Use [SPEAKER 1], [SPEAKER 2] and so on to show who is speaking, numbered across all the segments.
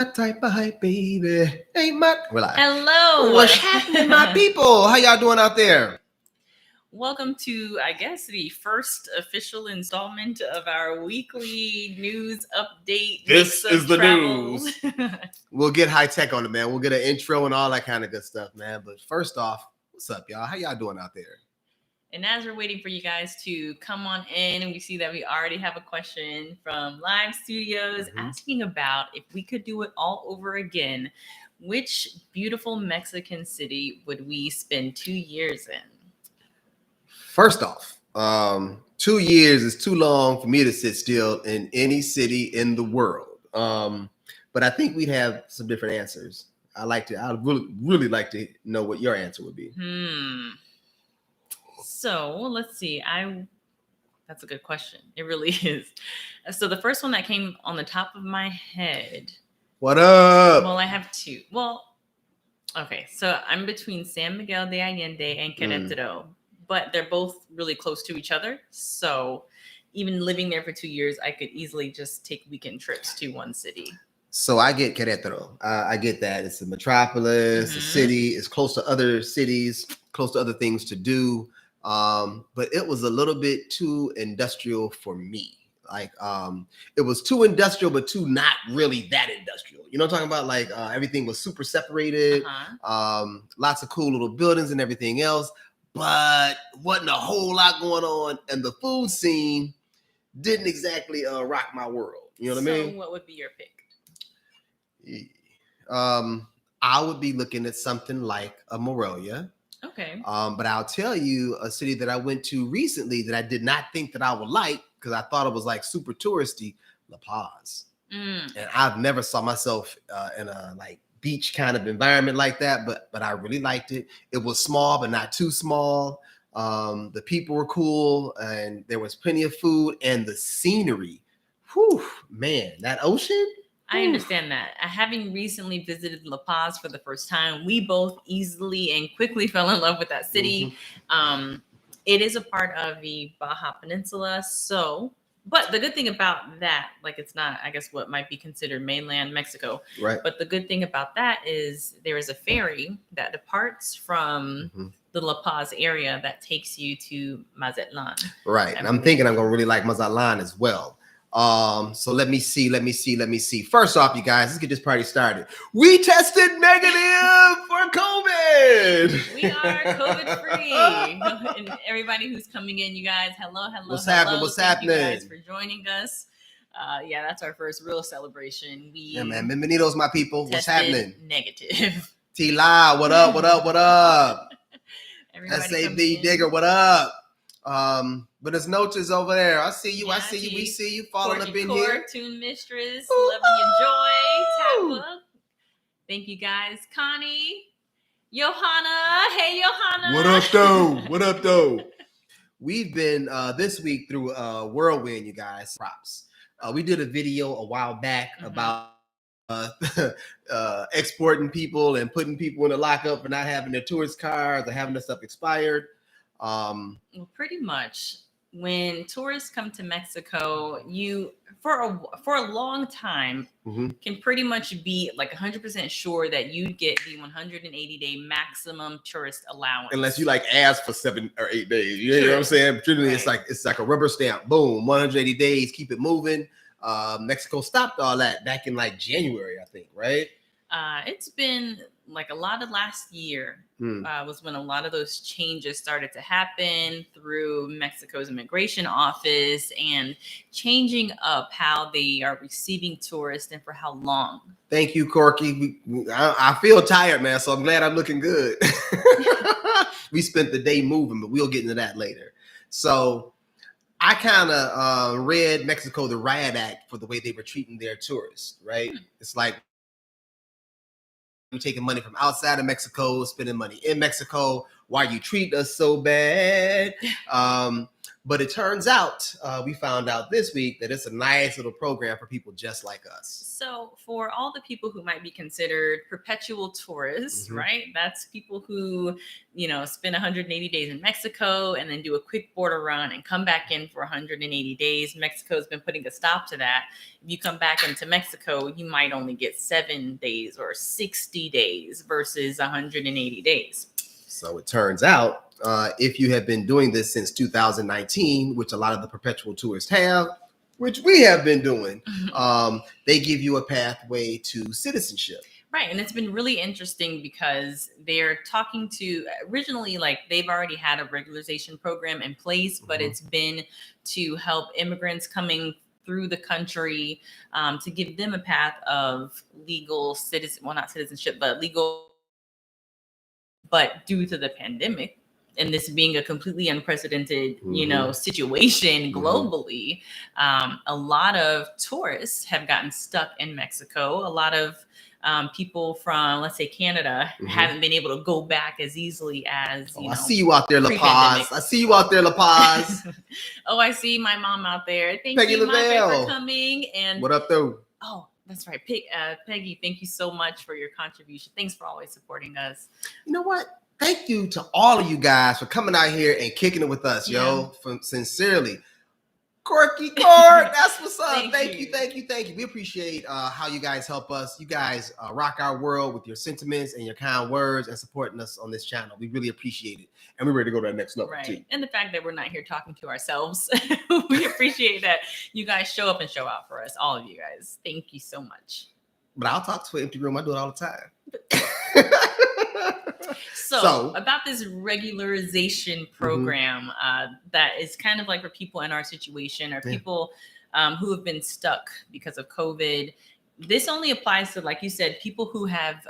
[SPEAKER 1] Type of hype, baby. Hey, we're live.
[SPEAKER 2] Hello.
[SPEAKER 1] What's happening, my people? How y'all doing out there?
[SPEAKER 2] Welcome to, I guess, the first official installment of our weekly news update.
[SPEAKER 1] This is the
[SPEAKER 2] travel.
[SPEAKER 1] news. We'll get high tech on it, man. We'll get an intro and all that kind of good stuff, man. But first off, what's up, y'all? How y'all doing out there?
[SPEAKER 2] And as we're waiting for you guys to come on in, we see that we already have a question from Live Studios asking about if we could do it all over again, which beautiful Mexican city would we spend 2 years in?
[SPEAKER 1] First off, 2 years is too long for me to sit still in any city in the world. But I think we'd have some different answers. I'd really like to know what your answer would be.
[SPEAKER 2] So let's see. That's a good question. It really is. So the first one that came on the top of my head.
[SPEAKER 1] What up?
[SPEAKER 2] Well, I have two. Okay. So I'm between San Miguel de Allende and Querétaro, but they're both really close to each other. So even living there for 2 years, I could easily just take weekend trips to one city.
[SPEAKER 1] So I get Querétaro. I get that. It's a metropolis, a city. It's close to other cities, close to other things to do. But it was a little bit too industrial for me. Like, it was too industrial, but too not really that industrial. You know what I'm talking about? Like, everything was super separated. Lots of cool little buildings and everything else, but wasn't a whole lot going on. And the food scene didn't exactly rock my world. You know what I mean?
[SPEAKER 2] So what would be your pick?
[SPEAKER 1] I would be looking at something like a Morelia.
[SPEAKER 2] Okay.
[SPEAKER 1] But I'll tell you a city that I went to recently that I did not think that I would like because I thought it was like super touristy, La Paz. And I've never saw myself in a like beach kind of environment like that, but I really liked it. It was small, but not too small. The people were cool and there was plenty of food and the scenery. Whew, man, that ocean.
[SPEAKER 2] I understand that. Having recently visited La Paz for the first time, we both easily and quickly fell in love with that city. It is a part of the Baja Peninsula. But the good thing about that, like it's not, I guess, what might be considered mainland Mexico.
[SPEAKER 1] Right.
[SPEAKER 2] But the good thing about that is there is a ferry that departs from the La Paz area that takes you to Mazatlan.
[SPEAKER 1] Right. And I'm thinking I'm going to really like Mazatlan as well. So let me see. First off, you guys, let's get this party started. We tested negative for COVID.
[SPEAKER 2] We are COVID free. And everybody who's coming in, you guys, hello.
[SPEAKER 1] What's happening?
[SPEAKER 2] Thank you guys for joining us. Yeah, that's our first real celebration.
[SPEAKER 1] Yeah, man. Bienvenidos, my people. What's happening?
[SPEAKER 2] Negative.
[SPEAKER 1] T-La, what up? SAB Digger, what up? But there's notices over there. I see you. We see you following up in here.
[SPEAKER 2] Tune Mistress, loving your joy. Tap up. Thank you guys. Connie, Johanna. Hey, Johanna.
[SPEAKER 1] What up, though? We've been this week through Whirlwind, you guys. Props. We did a video a while back about exporting people and putting people in the lockup for not having their tourist cards or having their stuff expired.
[SPEAKER 2] Well, pretty much when tourists come to Mexico, you for a long time can pretty much be like 100% sure that you get the 180-day maximum tourist allowance,
[SPEAKER 1] unless you like ask for 7 or 8 days. You know what I'm saying? Truly, right. It's like a rubber stamp. Boom, 180 days. Keep it moving. Mexico stopped all that back in like January, I think. Right?
[SPEAKER 2] It's been like a lot of last year was when a lot of those changes started to happen through Mexico's immigration office and changing up how they are receiving tourists and for how long.
[SPEAKER 1] Thank you, Corky. I feel tired, man, so I'm glad I'm looking good. We spent the day moving, but we'll get into that later. So I kind of read Mexico the Riot Act for the way they were treating their tourists, right? It's like taking money from outside of Mexico, spending money in Mexico, why you treat us so bad. But it turns out, we found out this week that it's a nice little program for people just like us.
[SPEAKER 2] So for all the people who might be considered perpetual tourists, right? That's people who, spend 180 days in Mexico and then do a quick border run and come back in for 180 days. Mexico's been putting a stop to that. If you come back into Mexico, you might only get 7 days or 60 days versus 180 days.
[SPEAKER 1] So it turns out, if you have been doing this since 2019, which a lot of the perpetual tourists have, which we have been doing, they give you a pathway to citizenship.
[SPEAKER 2] Right. And it's been really interesting because they're talking to originally, like they've already had a regularization program in place, but it's been to help immigrants coming through the country, to give them a path of legal not citizenship, but legal. But due to the pandemic and this being a completely unprecedented, situation globally, a lot of tourists have gotten stuck in Mexico. A lot of people from, let's say, Canada haven't been able to go back as easily as,
[SPEAKER 1] I see you out there, La Paz. I see you out there, La Paz.
[SPEAKER 2] Oh, I see my mom out there. Thank
[SPEAKER 1] Peggy
[SPEAKER 2] you, Mom,
[SPEAKER 1] Lavelle,
[SPEAKER 2] for coming. And
[SPEAKER 1] what up, though?
[SPEAKER 2] Oh, that's right. Peggy, thank you so much for your contribution. Thanks for always supporting us.
[SPEAKER 1] You know what? Thank you to all of you guys for coming out here and kicking it with us, yo. Sincerely. Corky Cork, that's what's up. Thank you. We appreciate how you guys help us. You guys rock our world with your sentiments and your kind words and supporting us on this channel. We really appreciate it. And we're ready to go to the next level, too.
[SPEAKER 2] And the fact that we're not here talking to ourselves. We appreciate that you guys show up and show out for us. All of you guys. Thank you so much.
[SPEAKER 1] But I'll talk to an empty room. I do it all the time.
[SPEAKER 2] So about this regularization program, that is kind of like for people in our situation or people who have been stuck because of COVID. This only applies to, like you said, people who have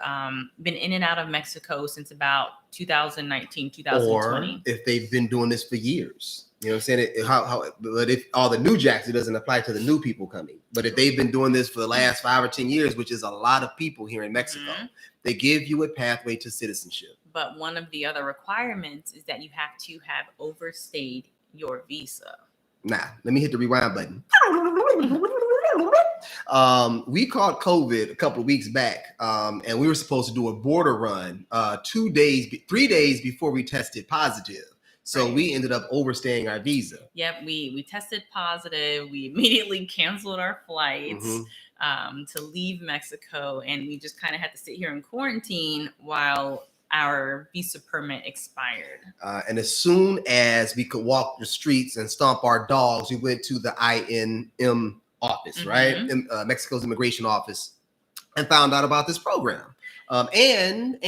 [SPEAKER 2] been in and out of Mexico since about 2019, 2020.
[SPEAKER 1] Or if they've been doing this for years. You know what I'm saying? But if all the new jacks, it doesn't apply to the new people coming. But if they've been doing this for the last 5 or 10 years, which is a lot of people here in Mexico, they give you a pathway to citizenship. But
[SPEAKER 2] one of the other requirements is that you have to have overstayed your visa.
[SPEAKER 1] Nah, let me hit the rewind button. We caught COVID a couple of weeks back, and we were supposed to do a border run 3 days before we tested positive. So we ended up overstaying our visa.
[SPEAKER 2] Yep, we tested positive. We immediately canceled our flights to leave Mexico, and we just kind of had to sit here in quarantine while our visa permit expired.
[SPEAKER 1] And as soon as we could walk the streets and stomp our dogs, we went to the INM office, right? In, Mexico's immigration office, and found out about this program. And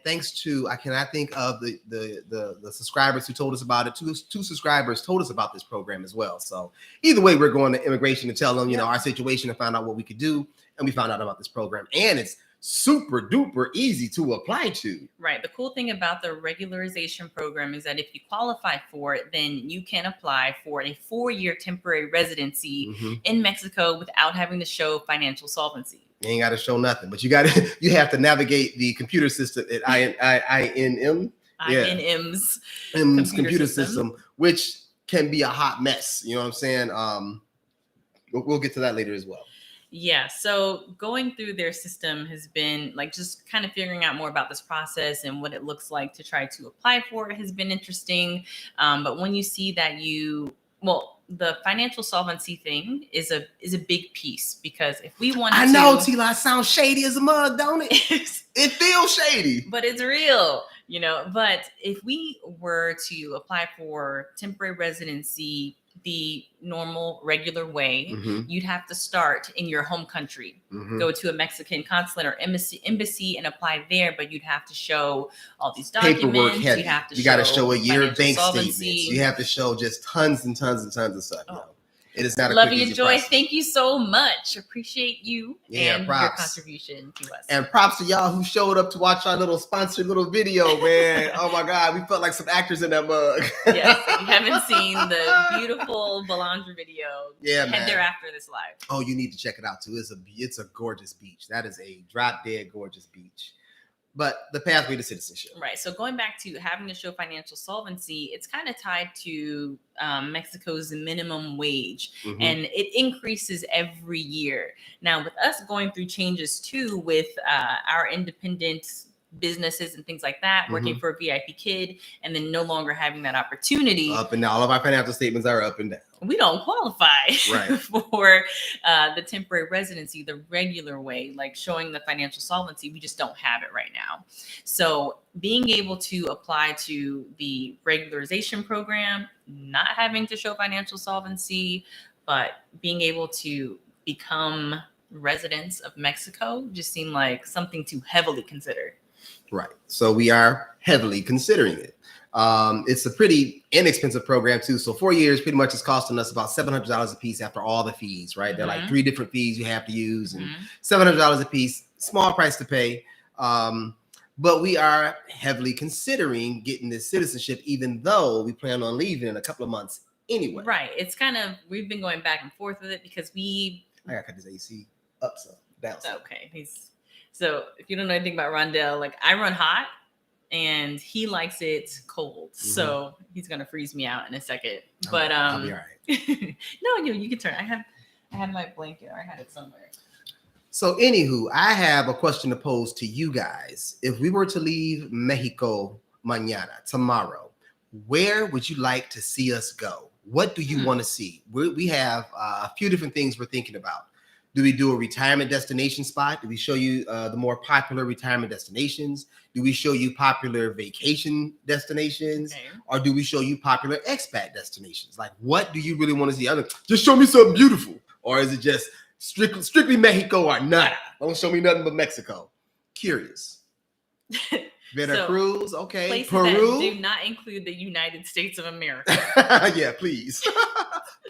[SPEAKER 1] thanks to, I cannot think of the subscribers who told us about it. Two subscribers told us about this program as well. So either way, we're going to immigration to tell them, you know, our situation and find out what we could do. And we found out about this program, and it's super duper easy to apply to.
[SPEAKER 2] Right. The cool thing about the regularization program is that if you qualify for it, then you can apply for a 4-year temporary residency in Mexico without having to show financial solvency.
[SPEAKER 1] You ain't got to show nothing, but you have to navigate the computer system at INM's computer system, which can be a hot mess. You know what I'm saying? We'll get to that later as well.
[SPEAKER 2] Yeah, so going through their system has been like just kind of figuring out more about this process and what it looks like to try to apply for it has been interesting. But when you see that the financial solvency thing is a big piece, because if we want
[SPEAKER 1] I know T-Line sounds shady as a mug, don't it? It feels shady,
[SPEAKER 2] but it's real, you know. But if we were to apply for temporary residency the normal, regular way, you'd have to start in your home country, go to a Mexican consulate or embassy and apply there. But you'd have to show all these documents.
[SPEAKER 1] Paperwork heavy. You got to show a year of bank
[SPEAKER 2] statements.
[SPEAKER 1] You have to show just tons and tons and tons of stuff.
[SPEAKER 2] Oh.
[SPEAKER 1] It is not a
[SPEAKER 2] love
[SPEAKER 1] quick,
[SPEAKER 2] you,
[SPEAKER 1] easy
[SPEAKER 2] Joy.
[SPEAKER 1] process.
[SPEAKER 2] Thank you so much. Appreciate you and your contribution to us.
[SPEAKER 1] And props to y'all who showed up to watch our little sponsored little video, man. Oh my God, we felt like some actors in that mug.
[SPEAKER 2] Yes, if you haven't seen the beautiful Belandra video, head there after this live.
[SPEAKER 1] Oh, you need to check it out too. It's a gorgeous beach. That is a drop dead gorgeous beach. but the pathway to citizenship.
[SPEAKER 2] Right. So going back to having to show financial solvency, it's kind of tied to Mexico's minimum wage, and it increases every year. Now, with us going through changes too, with our independent businesses and things like that, working for a VIP kid, and then no longer having that opportunity.
[SPEAKER 1] Up and down. All of our financial statements are up and down.
[SPEAKER 2] We don't qualify
[SPEAKER 1] Right.
[SPEAKER 2] for the temporary residency the regular way, like showing the financial solvency. We just don't have it right now. So being able to apply to the regularization program, not having to show financial solvency, but being able to become residents of Mexico just seemed like something to heavily consider.
[SPEAKER 1] Right. So we are heavily considering it. It's a pretty inexpensive program too. So 4 years pretty much is costing us about $700 a piece after all the fees, right? There are like 3 different fees you have to use and $700 a piece, small price to pay. But we are heavily considering getting this citizenship, even though we plan on leaving in a couple of months anyway.
[SPEAKER 2] Right. It's kind of, we've been going back and forth with it because I
[SPEAKER 1] gotta cut this AC up some, down some.
[SPEAKER 2] Okay. So if you don't know anything about Rondell, like I run hot and he likes it cold. So he's going to freeze me out in a second. But
[SPEAKER 1] I'll be all right.
[SPEAKER 2] No, you can turn. I have my blanket. I had it somewhere.
[SPEAKER 1] So anywho, I have a question to pose to you guys. If we were to leave Mexico mañana, tomorrow, where would you like to see us go? What do you want to see? We have a few different things we're thinking about. Do we do a retirement destination spot? Do we show you the more popular retirement destinations? Do we show you popular vacation destinations? Okay. Or do we show you popular expat destinations? Like, what do you really want to see? Just show me something beautiful. Or is it just strictly Mexico or nada? Don't show me nothing but Mexico. Curious. Veracruz, okay.
[SPEAKER 2] Places
[SPEAKER 1] Peru.
[SPEAKER 2] That do not include the United States of America.
[SPEAKER 1] Yeah, please.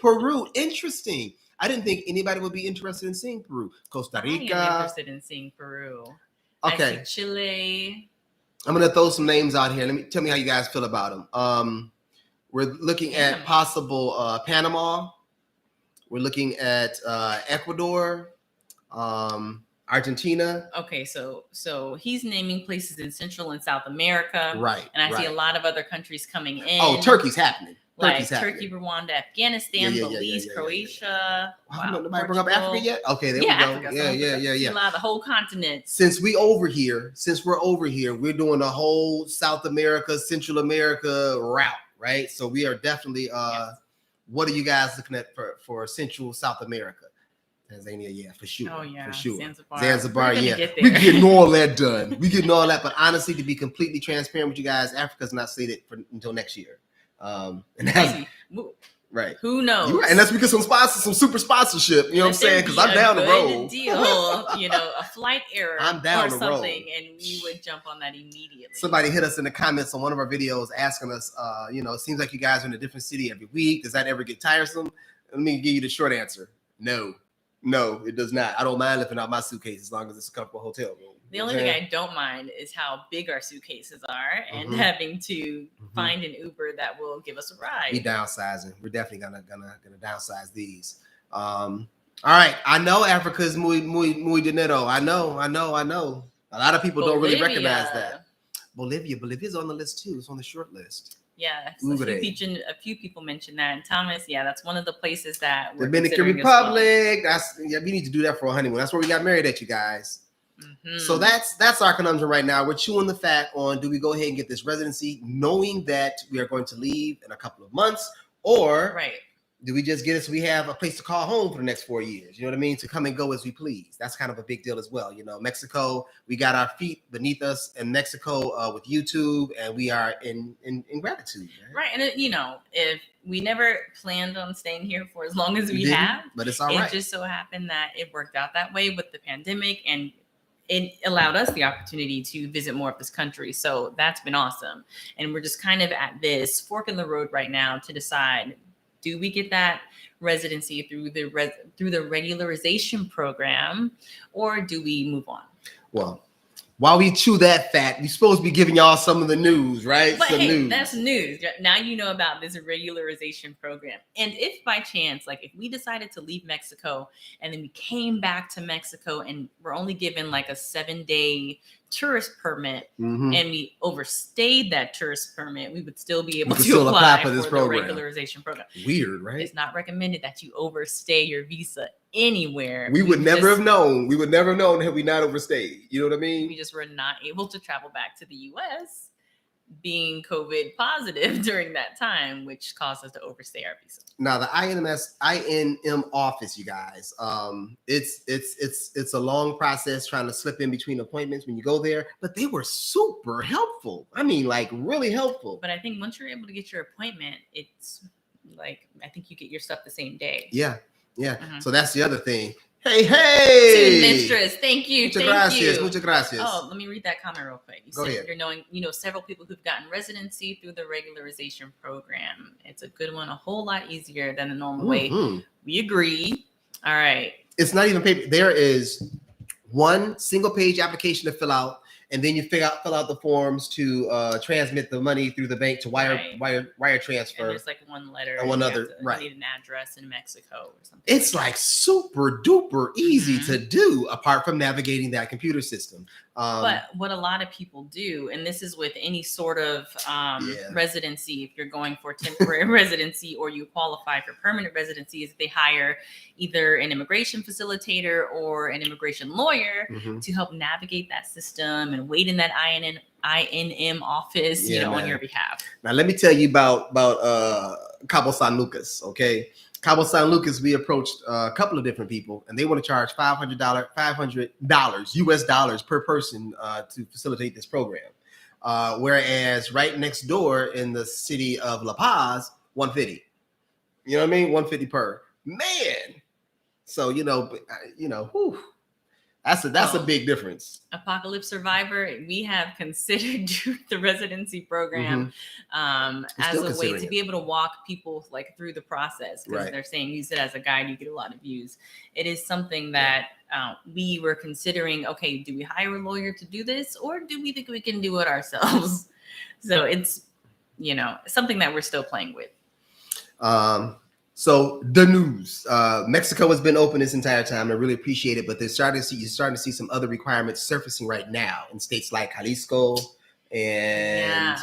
[SPEAKER 1] Peru, interesting. I didn't think anybody would be interested in seeing Peru. Costa Rica.
[SPEAKER 2] I am interested in seeing Peru.
[SPEAKER 1] Okay.
[SPEAKER 2] I see Chile.
[SPEAKER 1] I'm gonna throw some names out here. Tell me how you guys feel about them. We're looking at possible Panama. We're looking at Ecuador, Argentina.
[SPEAKER 2] Okay, so he's naming places in Central and South America.
[SPEAKER 1] Right.
[SPEAKER 2] And I see a lot of other countries coming in.
[SPEAKER 1] Oh, Turkey's happening.
[SPEAKER 2] Like Turkey, Rwanda, Afghanistan, Belize, Croatia.
[SPEAKER 1] Wow, nobody bring up Africa yet? Okay, there we go.
[SPEAKER 2] Africa,
[SPEAKER 1] yeah.
[SPEAKER 2] The whole continent.
[SPEAKER 1] Since we're over here, we're doing a whole South America, Central America route, right? So we are definitely what are you guys looking at for Central South America? Tanzania, yeah, for sure.
[SPEAKER 2] Oh, yeah.
[SPEAKER 1] For sure.
[SPEAKER 2] Zanzibar,
[SPEAKER 1] yeah. We're getting all that done. But honestly, to be completely transparent with you guys, Africa's not slated until next year. And that's right.
[SPEAKER 2] Who knows?
[SPEAKER 1] Right. And that's because some super sponsorship. You know what I'm saying? Because I'm down the road.
[SPEAKER 2] Deal, a flight error.
[SPEAKER 1] I'm down
[SPEAKER 2] or
[SPEAKER 1] the road.
[SPEAKER 2] Something, and we would jump on that immediately.
[SPEAKER 1] Somebody hit us in the comments on one of our videos asking us, it seems like you guys are in a different city every week. Does that ever get tiresome? Let me give you the short answer. No, it does not. I don't mind lifting out my suitcase as long as it's a comfortable hotel room.
[SPEAKER 2] The only thing I don't mind is how big our suitcases are and having to find an Uber that will give us a ride.
[SPEAKER 1] We downsizing. We're definitely gonna downsize these. All right. I know Africa is muy dinero. I know. A lot of people don't really recognize that. Bolivia's on the list too. It's on the short list.
[SPEAKER 2] Yeah, so a few people mentioned that. And Thomas, that's one of the places that we're
[SPEAKER 1] Dominican Republic. We need to do that for a honeymoon. That's where we got married at, you guys. So that's our conundrum right now. We're chewing the fat on, do we go ahead and get this residency knowing that we are going to leave in a couple of months, or do we just get it so we have a place to call home for the next 4 years? You know what I mean? To come and go as we please. That's kind of a big deal as well. Mexico, we got our feet beneath us in Mexico with YouTube, and we are in gratitude.
[SPEAKER 2] Right. And if we never planned on staying here for as long as we have,
[SPEAKER 1] but it's all right.
[SPEAKER 2] It just so happened that it worked out that way with the pandemic, and it allowed us the opportunity to visit more of this country. So that's been awesome. And we're just kind of at this fork in the road right now to decide, do we get that residency through the regularization program, or do we move on?
[SPEAKER 1] Well, while we chew that fat, we're supposed to be giving y'all some of the news, right?
[SPEAKER 2] But hey, that's news. Now you know about this regularization program. And if by chance, like if we decided to leave Mexico and then we came back to Mexico and we're only given like a 7-day tourist permit
[SPEAKER 1] Mhm.
[SPEAKER 2] and we overstayed that tourist permit, we would still be able
[SPEAKER 1] We could
[SPEAKER 2] to
[SPEAKER 1] still
[SPEAKER 2] apply
[SPEAKER 1] for
[SPEAKER 2] for
[SPEAKER 1] this
[SPEAKER 2] the
[SPEAKER 1] program.
[SPEAKER 2] regularization program.
[SPEAKER 1] Weird, right?
[SPEAKER 2] It's not recommended that you overstay your visa anywhere.
[SPEAKER 1] We would never have known. We would never have known had we not overstayed. You know what I mean?
[SPEAKER 2] We just were not able to travel back to the U.S. being COVID positive during that time, which caused us to overstay our visa.
[SPEAKER 1] Now the INM office, you guys, it's a long process trying to slip in between appointments when you go there, but they were super helpful. I mean, like really helpful.
[SPEAKER 2] But I think once you're able to get your appointment, it's like I think you get your stuff the same day.
[SPEAKER 1] Yeah.
[SPEAKER 2] Mhm.
[SPEAKER 1] So that's the other thing. Hey!
[SPEAKER 2] Mistress, thank you.
[SPEAKER 1] Muchas gracias.
[SPEAKER 2] Oh, let me read that comment real quick. You
[SPEAKER 1] Go
[SPEAKER 2] said
[SPEAKER 1] ahead.
[SPEAKER 2] you know several people who've gotten residency through the regularization program. It's a good one, a whole lot easier than the normal way. We agree. All right.
[SPEAKER 1] It's not even paper. There is one single page application to fill out, and then you fill out the forms to transmit the money through the bank to wire transfer.
[SPEAKER 2] And there's like one letter
[SPEAKER 1] and one other.
[SPEAKER 2] You need an address in Mexico or something.
[SPEAKER 1] It's like super duper easy to do, apart from navigating that computer system.
[SPEAKER 2] But what a lot of people do, and this is with any sort of residency, if you're going for temporary residency or you qualify for permanent residency, is they hire either an immigration facilitator or an immigration lawyer to help navigate that system and wait in that INM office, on your behalf.
[SPEAKER 1] Now, let me tell you about Cabo San Lucas, okay? Cabo San Lucas, we approached a couple of different people, and they want to charge $500 US dollars per person to facilitate this program. Whereas right next door in the city of La Paz, $150. You know what I mean? $150 per man. So whew, that's a big difference.
[SPEAKER 2] Apocalypse Survivor, we have considered the residency program as a way to be able to walk people like through the process, because they're saying use it as a guide, you get a lot of views. It is something that we were considering. Okay, do we hire a lawyer to do this, or do we think we can do it ourselves? So it's something that we're still playing with.
[SPEAKER 1] So the news, Mexico has been open this entire time. I really appreciate it, but you're starting to see some other requirements surfacing right now in states like Jalisco and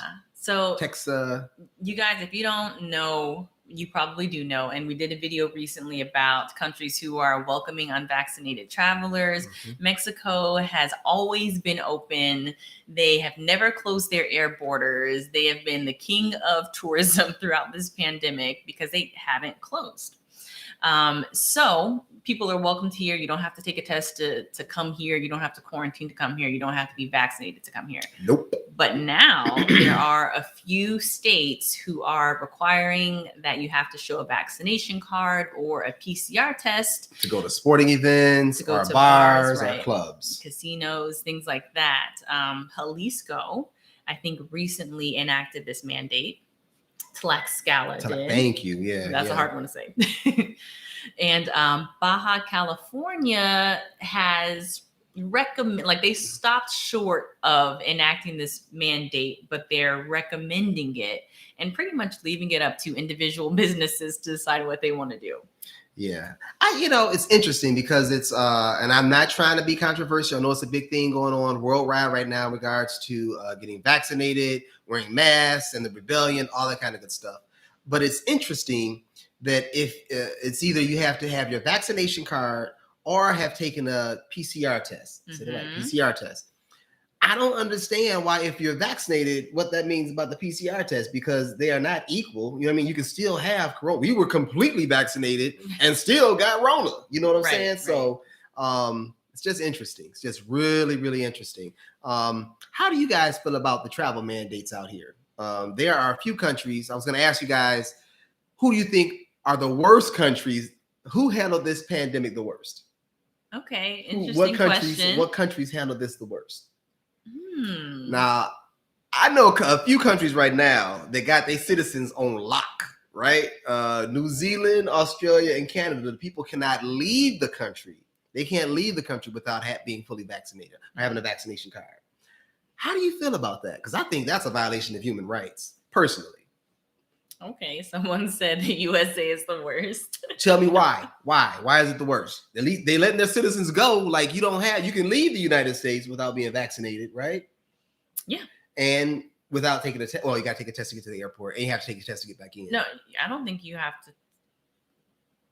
[SPEAKER 1] Texas. You
[SPEAKER 2] guys, if you don't know, you probably do know. And we did a video recently about countries who are welcoming unvaccinated travelers. Mexico has always been open. They have never closed their air borders. They have been the king of tourism throughout this pandemic because they haven't closed. So people are welcomed here. You don't have to take a test to come here. You don't have to quarantine to come here. You don't have to be vaccinated to come here.
[SPEAKER 1] Nope.
[SPEAKER 2] But now there are a few states who are requiring that you have to show a vaccination card or a PCR test
[SPEAKER 1] to go to sporting events, or bars, or clubs,
[SPEAKER 2] casinos, things like that. Jalisco, I think, recently enacted this mandate. Tlaxcala did.
[SPEAKER 1] Thank you. Yeah,
[SPEAKER 2] that's a hard one to say. And Baja California has they stopped short of enacting this mandate, but they're recommending it and pretty much leaving it up to individual businesses to decide what they want to do.
[SPEAKER 1] Yeah. It's interesting because it's and I'm not trying to be controversial. I know it's a big thing going on worldwide right now in regards to getting vaccinated, wearing masks, and the rebellion, all that kind of good stuff. But it's interesting that if it's either you have to have your vaccination card or have taken a PCR test. PCR test. I don't understand why, if you're vaccinated, what that means about the PCR test, because they are not equal. You know what I mean? You can still have corona. We were completely vaccinated and still got Rona. You know what I'm saying? Right. So it's just interesting. It's just really, really interesting. How do you guys feel about the travel mandates out here? There are a few countries. I was going to ask you guys, who do you think are the worst countries? Who handled this pandemic the worst?
[SPEAKER 2] Okay, interesting question.
[SPEAKER 1] What countries handled this the worst? Now, I know a few countries right now that got their citizens on lock, right? New Zealand, Australia, and Canada. The people cannot leave the country. They can't leave the country without being fully vaccinated or having a vaccination card. How do you feel about that? Because I think that's a violation of human rights, personally.
[SPEAKER 2] Okay, someone said the USA is the worst.
[SPEAKER 1] Tell me why. Why is it the worst? At least they letting their citizens go. Like you can leave the United States without being vaccinated, right?
[SPEAKER 2] Yeah.
[SPEAKER 1] And without taking a test. Well, you got to take a test to get to the airport, and you have to take a test to get back in.
[SPEAKER 2] No, I don't think you have to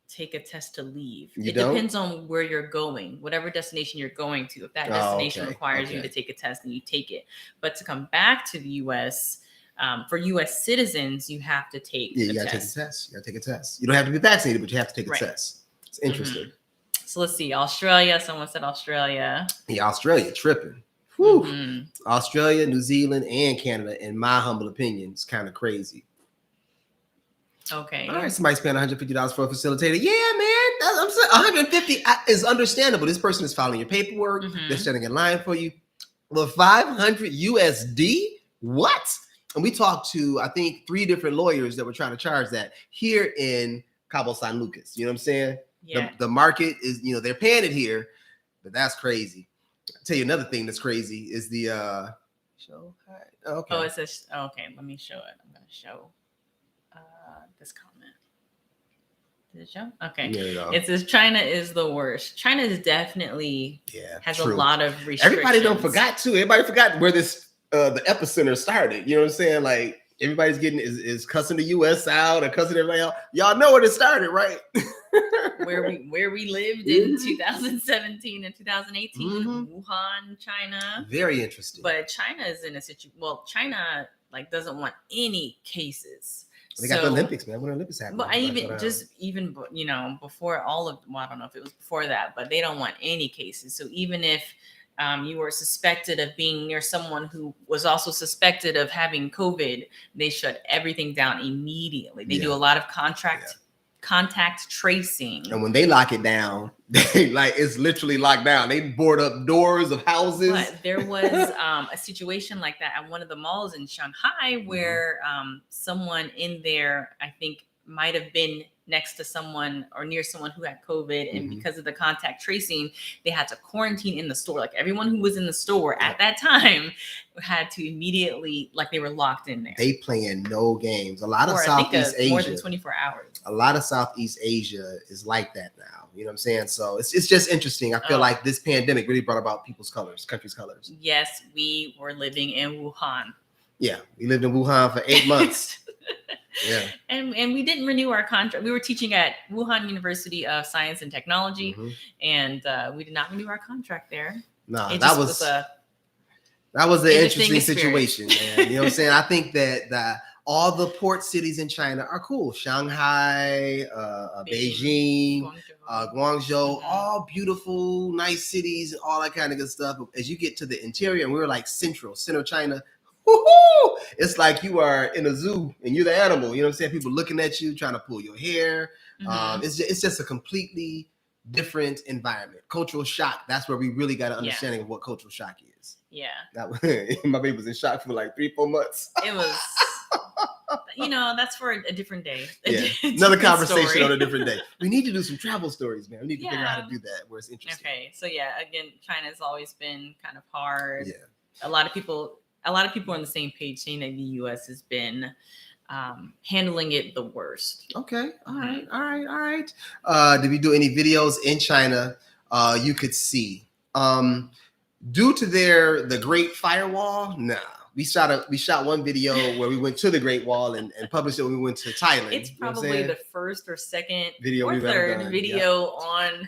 [SPEAKER 2] take a test to leave.
[SPEAKER 1] You
[SPEAKER 2] It
[SPEAKER 1] don't?
[SPEAKER 2] depends on where you're going, whatever destination you're going to. If that destination requires you to take a test, then you take it. But to come back to the U.S., for U.S. citizens, you have to take
[SPEAKER 1] you got to take a test. You got to take a test. You don't have to be vaccinated, but you have to take a test. It's interesting.
[SPEAKER 2] Mm-hmm. So let's see. Australia. Someone said Australia.
[SPEAKER 1] Yeah, Australia tripping. Whew. Mm-hmm. Australia, New Zealand, and Canada, in my humble opinion, is kind of crazy.
[SPEAKER 2] Okay.
[SPEAKER 1] All right, somebody spent $150 for a facilitator. Yeah, man, I'm saying $150 is understandable. This person is filing your paperwork. They're standing in line for you. Well, 500 USD? What? And we talked to, I think, 3 different lawyers that were trying to charge that here in Cabo San Lucas. You know what I'm saying? Yeah. The market is, they're paying it here, but that's crazy. I'll tell you another thing that's crazy is the show. Okay.
[SPEAKER 2] Oh, it says, okay, let me show it. I'm going to show this comment. Did it show? Okay. It says China is the worst. China is definitely has a lot of restrictions.
[SPEAKER 1] Everybody forgot too. Everybody forgot where this the epicenter started. You know what I'm saying? Like everybody's getting is cussing the US out and cussing everybody out. Y'all know where it started, right?
[SPEAKER 2] where we lived in 2017 and 2018, Wuhan, China.
[SPEAKER 1] Very interesting.
[SPEAKER 2] But China is in a situation. Well, China doesn't want any cases.
[SPEAKER 1] They got the Olympics, man. When the Olympics happen.
[SPEAKER 2] But even before all of, well, I don't know if it was before that, but they don't want any cases. So even if you were suspected of being near someone who was also suspected of having COVID, they shut everything down immediately. They do a lot of contact tracing.
[SPEAKER 1] And when they lock it down, it's literally locked down. They board up doors of houses.
[SPEAKER 2] But there was a situation like that at one of the malls in Shanghai where someone in there, I think, might have been next to someone or near someone who had COVID. And because of the contact tracing, they had to quarantine in the store. Like everyone who was in the store at that time had to immediately, they were locked in there.
[SPEAKER 1] They playing no games. A lot of Southeast Asia.
[SPEAKER 2] More than 24 hours.
[SPEAKER 1] A lot of Southeast Asia is like that now. You know what I'm saying? So it's just interesting. I feel like this pandemic really brought about country's colors.
[SPEAKER 2] Yes, we were living in Wuhan.
[SPEAKER 1] Yeah, we lived in Wuhan for 8 months. Yeah.
[SPEAKER 2] And we didn't renew our contract. We were teaching at Wuhan University of Science and Technology, and we did not renew our contract there.
[SPEAKER 1] No, that was an interesting situation, man. You know what I'm saying? I think that all the port cities in China are cool. Shanghai, Beijing, Guangzhou, all beautiful, nice cities, all that kind of good stuff. As you get to the interior, and we were center China, woo-hoo! It's like you are in a zoo and you're the animal. You know what I'm saying? People looking at you, trying to pull your hair. It's just a completely different environment. Cultural shock. That's where we really got an understanding of what cultural shock is.
[SPEAKER 2] Yeah.
[SPEAKER 1] My baby was in shock for 3-4 months.
[SPEAKER 2] It was, that's for a different day.
[SPEAKER 1] Another conversation on a different day. We need to do some travel stories, man. We need to figure out how to do that where it's interesting.
[SPEAKER 2] Okay. So again, China's always been kind of hard. Yeah. A lot of people are on the same page saying that the U.S. has been handling it the worst.
[SPEAKER 1] Okay. All right. Did we do any videos in China you could see? Due to the Great Firewall, nah. We shot one video where we went to the Great Wall and published it when we went to Thailand.
[SPEAKER 2] It's probably the first or second or third video on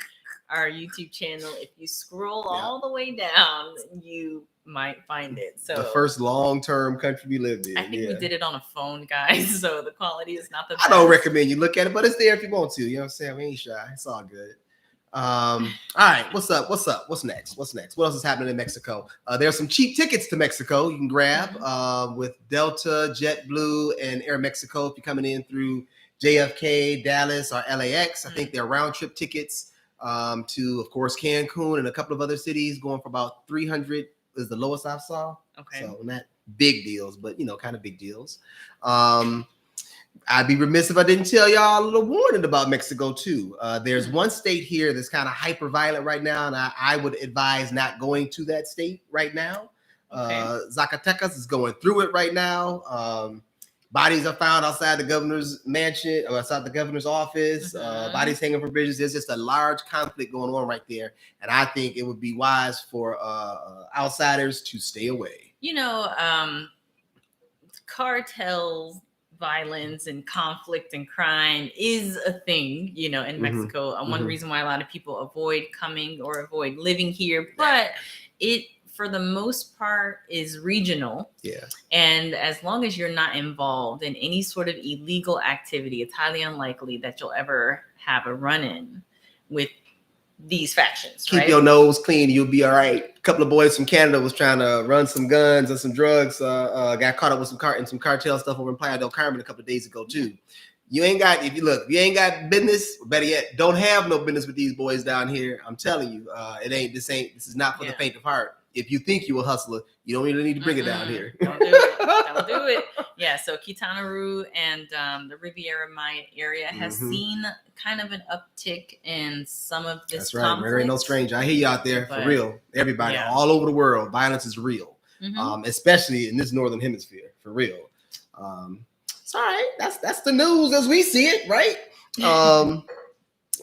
[SPEAKER 2] our YouTube channel. If you scroll all the way down, you might find it. So
[SPEAKER 1] the first long-term country we lived in.
[SPEAKER 2] I think we did it on a phone, guys. So the quality is not the best.
[SPEAKER 1] I don't recommend you look at it, but it's there if you want to. You know what I'm saying? We ain't shy. It's all good. All right. What's up? What's next? What else is happening in Mexico? There's some cheap tickets to Mexico you can grab with Delta, JetBlue, and Air Mexico if you're coming in through JFK, Dallas, or LAX. I think they're round-trip tickets to, of course, Cancun and a couple of other cities going for about $300 is the lowest I saw.
[SPEAKER 2] Okay.
[SPEAKER 1] So not big deals, but kind of big deals. I'd be remiss if I didn't tell y'all a little warning about Mexico too. There's one state here that's kind of hyper violent right now, and I would advise not going to that state right now. Okay. Zacatecas is going through it right now. Bodies are found outside the governor's mansion or outside the governor's office. Bodies hanging from bridges. There's just a large conflict going on right there, and I think it would be wise for outsiders to stay away.
[SPEAKER 2] Cartels, violence, and conflict and crime is a thing, in Mexico. One reason why a lot of people avoid coming or avoid living here, but it, for the most part, is regional.
[SPEAKER 1] Yeah.
[SPEAKER 2] And as long as you're not involved in any sort of illegal activity, it's highly unlikely that you'll ever have a run-in with these factions.
[SPEAKER 1] Keep your nose clean, you'll be all right. A couple of boys from Canada was trying to run some guns and some drugs. Got caught up with some cartel stuff over in Playa del Carmen a couple of days ago too. You ain't got business, better yet, don't have no business with these boys down here. I'm telling you, this is not for the faint of heart. If you think you a hustler, you don't really need to bring it down here.
[SPEAKER 2] Don't do it. Don't do it. Yeah, so Quintana Roo and the Riviera Maya area has seen kind of an uptick in some of this. That's right.
[SPEAKER 1] Mary ain't no stranger. I hear you out there, for real. Everybody, all over the world, violence is real, especially in this northern hemisphere, for real. It's all right. That's the news as we see it, right?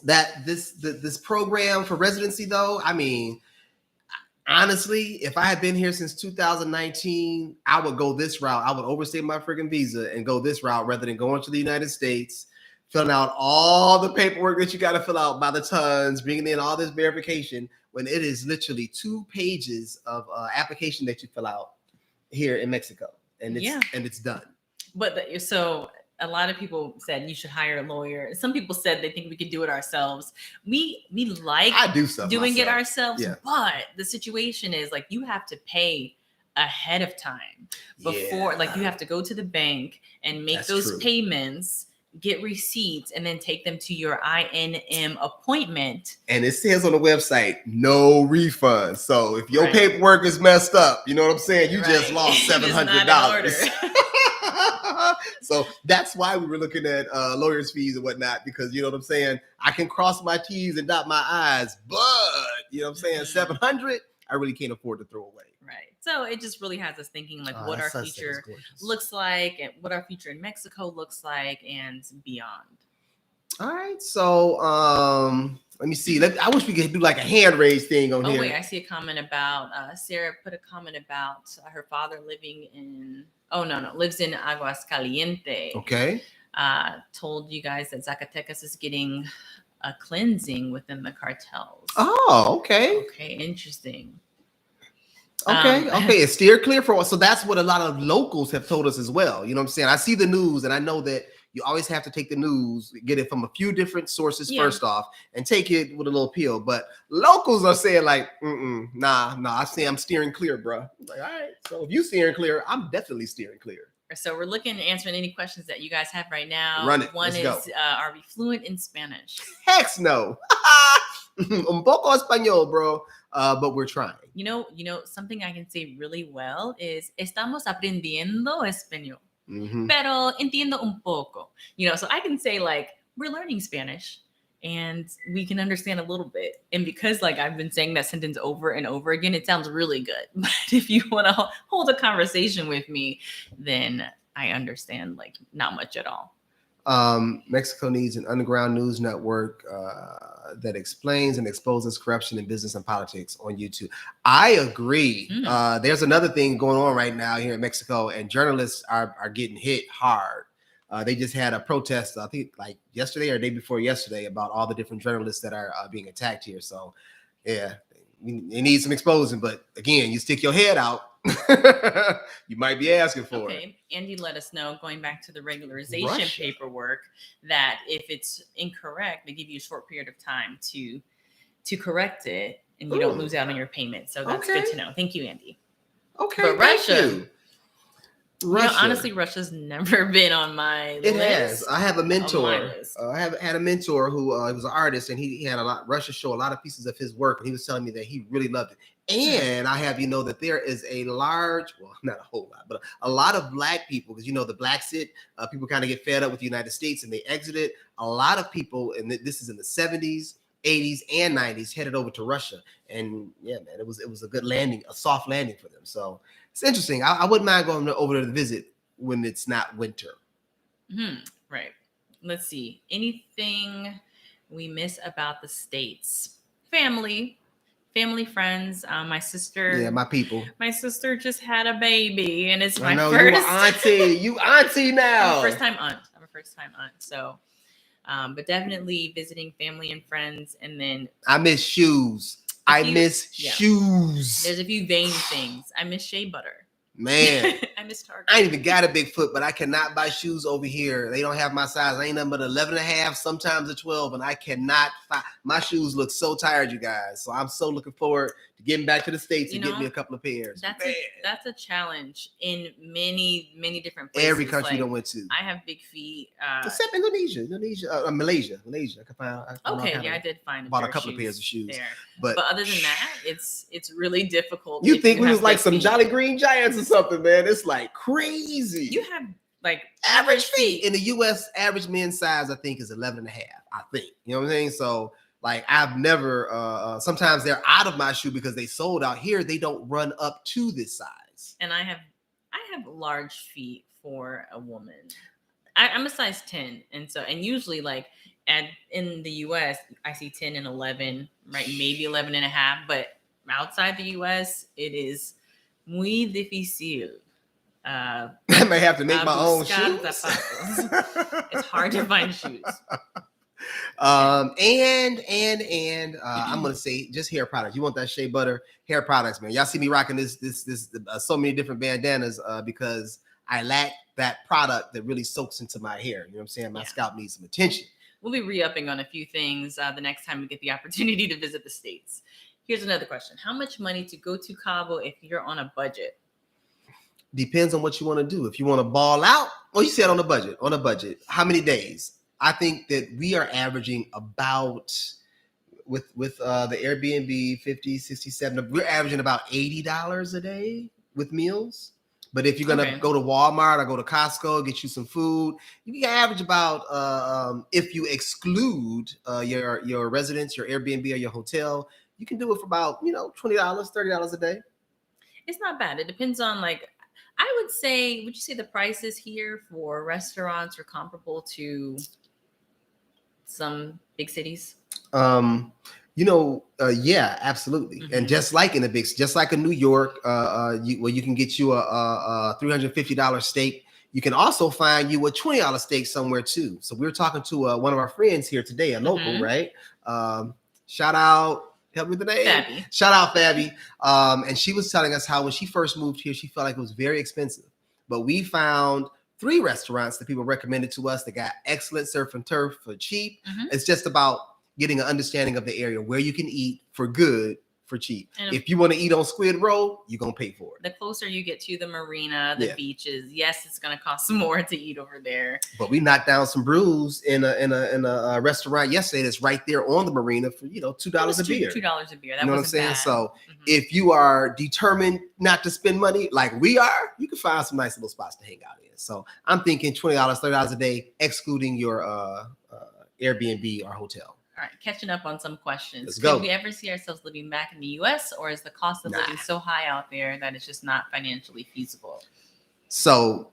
[SPEAKER 1] That this program for residency, though, I mean, honestly, if I had been here since 2019, I would go this route. I would overstay my freaking visa and go this route rather than going to the United States, filling out all the paperwork that you got to fill out by the tons, bringing in all this verification when it is literally 2 pages of application that you fill out here in Mexico, and it's done.
[SPEAKER 2] But so a lot of people said you should hire a lawyer. Some people said they think we could do it ourselves. We like doing it ourselves, but the situation is like you have to pay ahead of time before, like you have to go to the bank and make those payments, get receipts, and then take them to your INM appointment.
[SPEAKER 1] And it says on the website, no refund. So if your paperwork is messed up, you know what I'm saying? You just lost $700. So that's why we were looking at lawyers' fees and whatnot, because you know what I'm saying? I can cross my T's and dot my I's, but you know what I'm saying? $700, I really can't afford to throw away.
[SPEAKER 2] Right. So it just really has us thinking like what our future looks like and what our future in Mexico looks like and beyond.
[SPEAKER 1] All right. So let me see. I wish we could do like a hand raise thing on here.
[SPEAKER 2] Oh, wait. I see a comment about Sarah put a comment about her father living in lives in Aguascalientes.
[SPEAKER 1] Okay.
[SPEAKER 2] Told you guys that Zacatecas is getting a cleansing within the cartels.
[SPEAKER 1] Oh, okay.
[SPEAKER 2] Okay, interesting.
[SPEAKER 1] Okay. It's steer clear for us. So that's what a lot of locals have told us as well. You know what I'm saying? I see the news and I know that you always have to take the news, get it from a few different sources first off, and take it with a little peel. But locals are saying like, nah, I say I'm steering clear, bro. Like, all right. So if you steering clear, I'm definitely steering clear.
[SPEAKER 2] So we're looking at answering any questions that you guys have right now.
[SPEAKER 1] Run it.
[SPEAKER 2] One is, are we fluent in Spanish?
[SPEAKER 1] Heck no. Un poco español, bro. But we're trying.
[SPEAKER 2] You know, something I can say really well is estamos aprendiendo español. Pero entiendo un poco. So I can say like we're learning Spanish and we can understand a little bit. And because like I've been saying that sentence over and over again, it sounds really good. But if you want to hold a conversation with me, then I understand like not much at all.
[SPEAKER 1] Mexico needs an underground news network that explains and exposes corruption in business and politics on YouTube. I agree. There's another thing going on right now here in Mexico, and journalists are getting hit hard. They just had a protest, I think like yesterday or the day before yesterday, about all the different journalists that are being attacked here. So yeah, it needs some exposing, but again, you stick your head out, you might be asking for it.
[SPEAKER 2] Andy let us know, going back to the regularization paperwork, that if it's incorrect, they give you a short period of time to correct it, and you don't lose out on your payment. So that's good to know. Thank you, Andy.
[SPEAKER 1] Okay,
[SPEAKER 2] but Russia. Honestly, Russia's never been on my list.
[SPEAKER 1] It has. I have a mentor. I have had a mentor who was an artist, and he had Russia show a lot of pieces of his work, and he was telling me that he really loved it. And I have that there is a large, well, not a whole lot, but a lot of Black people, because the Blaxit people kind of get fed up with the United States and they exited. A lot of people, and this is in the 70s, 80s, and 90s, headed over to Russia. And yeah, man, it was a good landing, a soft landing for them. So it's interesting. I wouldn't mind going over there to visit when it's not winter.
[SPEAKER 2] Right. Let's see. Anything we miss about the States? Family, friends. My sister.
[SPEAKER 1] Yeah, my people.
[SPEAKER 2] My sister just had a baby, and it's
[SPEAKER 1] I
[SPEAKER 2] my
[SPEAKER 1] know
[SPEAKER 2] first.
[SPEAKER 1] you auntie. You auntie now.
[SPEAKER 2] I'm a first time aunt. So, but definitely visiting family and friends, and then
[SPEAKER 1] I miss shoes. I miss shoes.
[SPEAKER 2] There's a few vain things. I miss shea butter.
[SPEAKER 1] Man,
[SPEAKER 2] I miss Target.
[SPEAKER 1] I ain't even got a big foot, but I cannot buy shoes over here. They don't have my size. I ain't nothing but 11 and a half, sometimes a 12, and I cannot find. My shoes look so tired, you guys. So I'm so looking forward to getting back to the States and getting me a couple of pairs.
[SPEAKER 2] That's a challenge in many different places.
[SPEAKER 1] Every country you went to.
[SPEAKER 2] I have big feet.
[SPEAKER 1] Except Malaysia. I could find.
[SPEAKER 2] I did find
[SPEAKER 1] bought a couple of pairs of shoes
[SPEAKER 2] there.
[SPEAKER 1] But
[SPEAKER 2] other than that, it's really difficult.
[SPEAKER 1] You think we was like some Jolly Green Giants or something, man? It's like crazy.
[SPEAKER 2] You have like
[SPEAKER 1] average feet. In the US, average men's size, I think, is 11 and a half. I think. You know what I'm saying? So like I've never sometimes they're out of my shoe because they sold out. Here they don't run up to this size.
[SPEAKER 2] And I have large feet for a woman. I'm a size 10, and usually like in the US I see 10 and 11, right? Maybe 11 and a half, but outside the US it is muy difícil.
[SPEAKER 1] I may have to make my own shoes.
[SPEAKER 2] It's hard to find shoes.
[SPEAKER 1] And I'm gonna say just hair products. You want that shea butter hair products, man? Y'all see me rocking this so many different bandanas because I lack that product that really soaks into my hair. You know what I'm saying? My scalp needs some attention.
[SPEAKER 2] We'll be re-upping on a few things the next time we get the opportunity to visit the States. Here's another question: how much money to go to Cabo if you're on a budget?
[SPEAKER 1] Depends on what you want to do. If you want to ball out, well, you said on a budget. How many days? I think that we are averaging about with the Airbnb 50, 60, 70, we're averaging about $80 a day with meals. But if you're gonna go to Walmart or go to Costco, get you some food, you can average about if you exclude your residence, your Airbnb or your hotel, you can do it for about $20, $30 a day.
[SPEAKER 2] It's not bad. It depends on I would you say the prices here for restaurants are comparable to some big cities?
[SPEAKER 1] Yeah, absolutely. Mm-hmm. And just like in New York, you can get you a $350 steak. You can also find you a $20 steak somewhere too. So we were talking to one of our friends here today, a local, right? Shout out, help me with the name.
[SPEAKER 2] Fabby.
[SPEAKER 1] Shout out Fabby. And she was telling us how when she first moved here, she felt like it was very expensive. But we found 3 restaurants that people recommended to us that got excellent surf and turf for cheap. Mm-hmm. It's just about getting an understanding of the area where you can eat for good for cheap. And if you want to eat on Squid Row, you're going to pay for it.
[SPEAKER 2] The closer you get to the marina, the beaches, yes, it's going to cost more to eat over there.
[SPEAKER 1] But we knocked down some brews in a restaurant yesterday that's right there on the marina for, $2 a beer.
[SPEAKER 2] $2 a beer. That
[SPEAKER 1] you know what I'm saying?
[SPEAKER 2] Bad.
[SPEAKER 1] So if you are determined not to spend money like we are, you can find some nice little spots to hang out in. So I'm thinking $20, $30 a day, excluding your Airbnb or hotel.
[SPEAKER 2] All right, catching up on some questions.
[SPEAKER 1] Let's go.
[SPEAKER 2] Can we ever see ourselves living back in the U.S., or is the cost of living so high out there that it's just not financially feasible?
[SPEAKER 1] So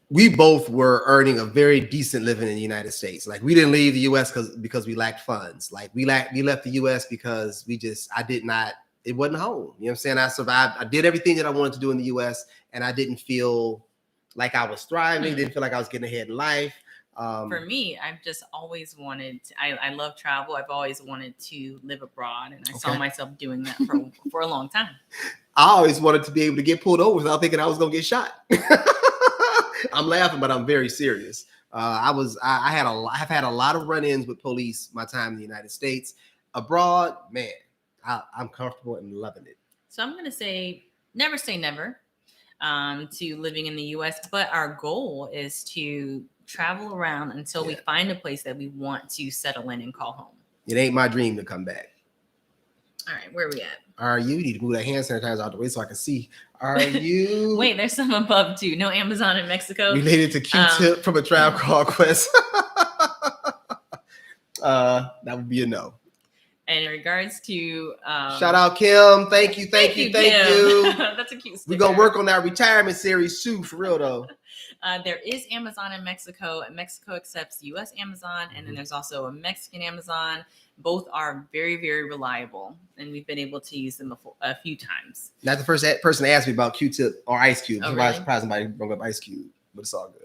[SPEAKER 1] we both were earning a very decent living in the United States. Like we didn't leave the U.S. because we lacked funds. Like we left the U.S. because it wasn't home. You know what I'm saying? I survived. I did everything that I wanted to do in the U.S. and I didn't feel like I was thriving. Didn't feel like I was getting ahead in life.
[SPEAKER 2] For me, I've just always wanted I love travel. I've always wanted to live abroad, and I saw myself doing that for a long time.
[SPEAKER 1] I always wanted to be able to get pulled over without thinking I was going to get shot. I'm laughing, but I'm very serious. I've had a lot of run-ins with police my time in the United States. Abroad, man, I'm comfortable and loving it.
[SPEAKER 2] So I'm going to say never say never to living in the U.S., but our goal is to travel around until we find a place that we want to settle in and call home.
[SPEAKER 1] It ain't my dream to come back.
[SPEAKER 2] All right, where are we at?
[SPEAKER 1] Are you? You need to move that hand sanitizer out the way so I can see. Are you?
[SPEAKER 2] Wait, there's some above too. No Amazon in Mexico.
[SPEAKER 1] Related to Q-Tip from a Tribe Called Quest. That would be a no.
[SPEAKER 2] And in regards to
[SPEAKER 1] shout out Kim, thank you.
[SPEAKER 2] Kim. That's a cute sticker.
[SPEAKER 1] We're gonna work on that retirement series too, for real though.
[SPEAKER 2] There is Amazon in Mexico, and Mexico accepts U.S. Amazon, and then there's also a Mexican Amazon. Both are very, very reliable, and we've been able to use them a few times.
[SPEAKER 1] Not the first person to ask me about Q-tip or Ice Cube.
[SPEAKER 2] Oh,
[SPEAKER 1] I'm
[SPEAKER 2] really?
[SPEAKER 1] surprised somebody brought up Ice Cube, but it's all good.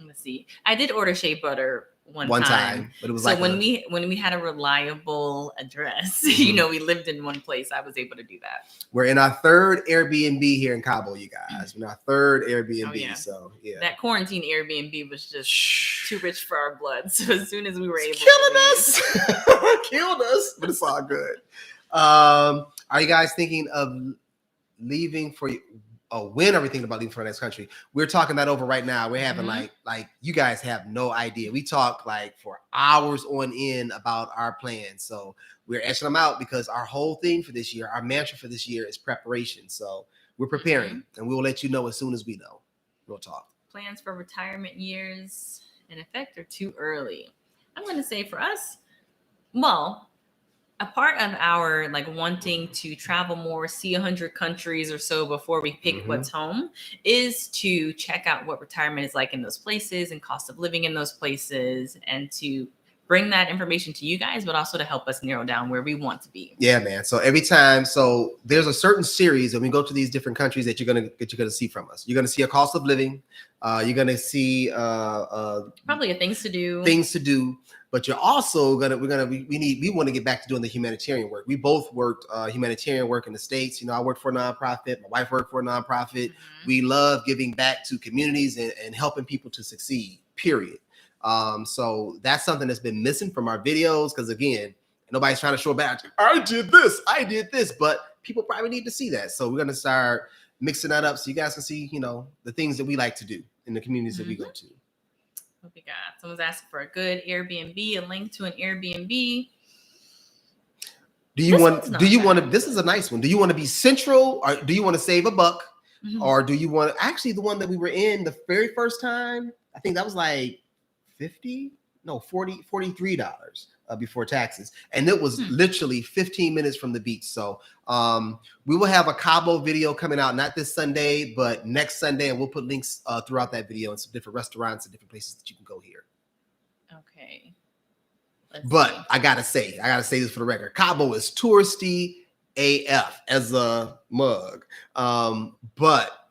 [SPEAKER 2] Let's see. I did order shea butter one time,
[SPEAKER 1] but it was
[SPEAKER 2] so when we had a reliable address, you know, we lived in one place, I was able to do that.
[SPEAKER 1] We're in our third Airbnb here in Cabo, you guys. We're in our third Airbnb.
[SPEAKER 2] Oh, yeah.
[SPEAKER 1] So yeah, that
[SPEAKER 2] quarantine Airbnb was just too rich for our blood. So as soon as we were able,
[SPEAKER 1] killed us, but it's all good. Are you guys thinking of leaving for? When are we thinking about leaving for the next country? We're talking that over right now. We're having like you guys have no idea. We talk like for hours on end about our plans. So we're etching them out because our whole thing for this year, our mantra for this year is preparation. So we're preparing and we will let you know as soon as we know. We'll talk.
[SPEAKER 2] Plans for retirement years in effect are too early. I'm going to say for us, well, a part of our like wanting to travel more, see 100 countries or so before we pick what's home is to check out what retirement is like in those places and cost of living in those places, and to bring that information to you guys, but also to help us narrow down where we want to be.
[SPEAKER 1] Yeah, man. So every time, so there's a certain series when we go to these different countries that you're gonna see from us. You're gonna see a cost of living. You're gonna see
[SPEAKER 2] probably a things to do. But you're also we want to get back to doing the humanitarian work. We both worked humanitarian work in the States. You know, I worked for a nonprofit. My wife worked for a nonprofit. We love giving back to communities and helping people to succeed, period. So that's something that's been missing from our videos. Because again, nobody's trying to show back. I did this, but people probably need to see that. So we're going to start mixing that up so you guys can see, you know, the things that we like to do in the communities that we go to. What we got? Someone's asking for a good Airbnb, a link to an Airbnb.
[SPEAKER 1] This is a nice one. Do you want to be central, or do you want to save a buck? Or do you want actually the one that we were in the very first time? I think that was like $43 before taxes. And it was literally 15 minutes from the beach. So we will have a Cabo video coming out, not this Sunday, but next Sunday. And we'll put links throughout that video and some different restaurants and different places that you can go here.
[SPEAKER 2] Okay.
[SPEAKER 1] I gotta say this for the record. Cabo is touristy AF as a mug. But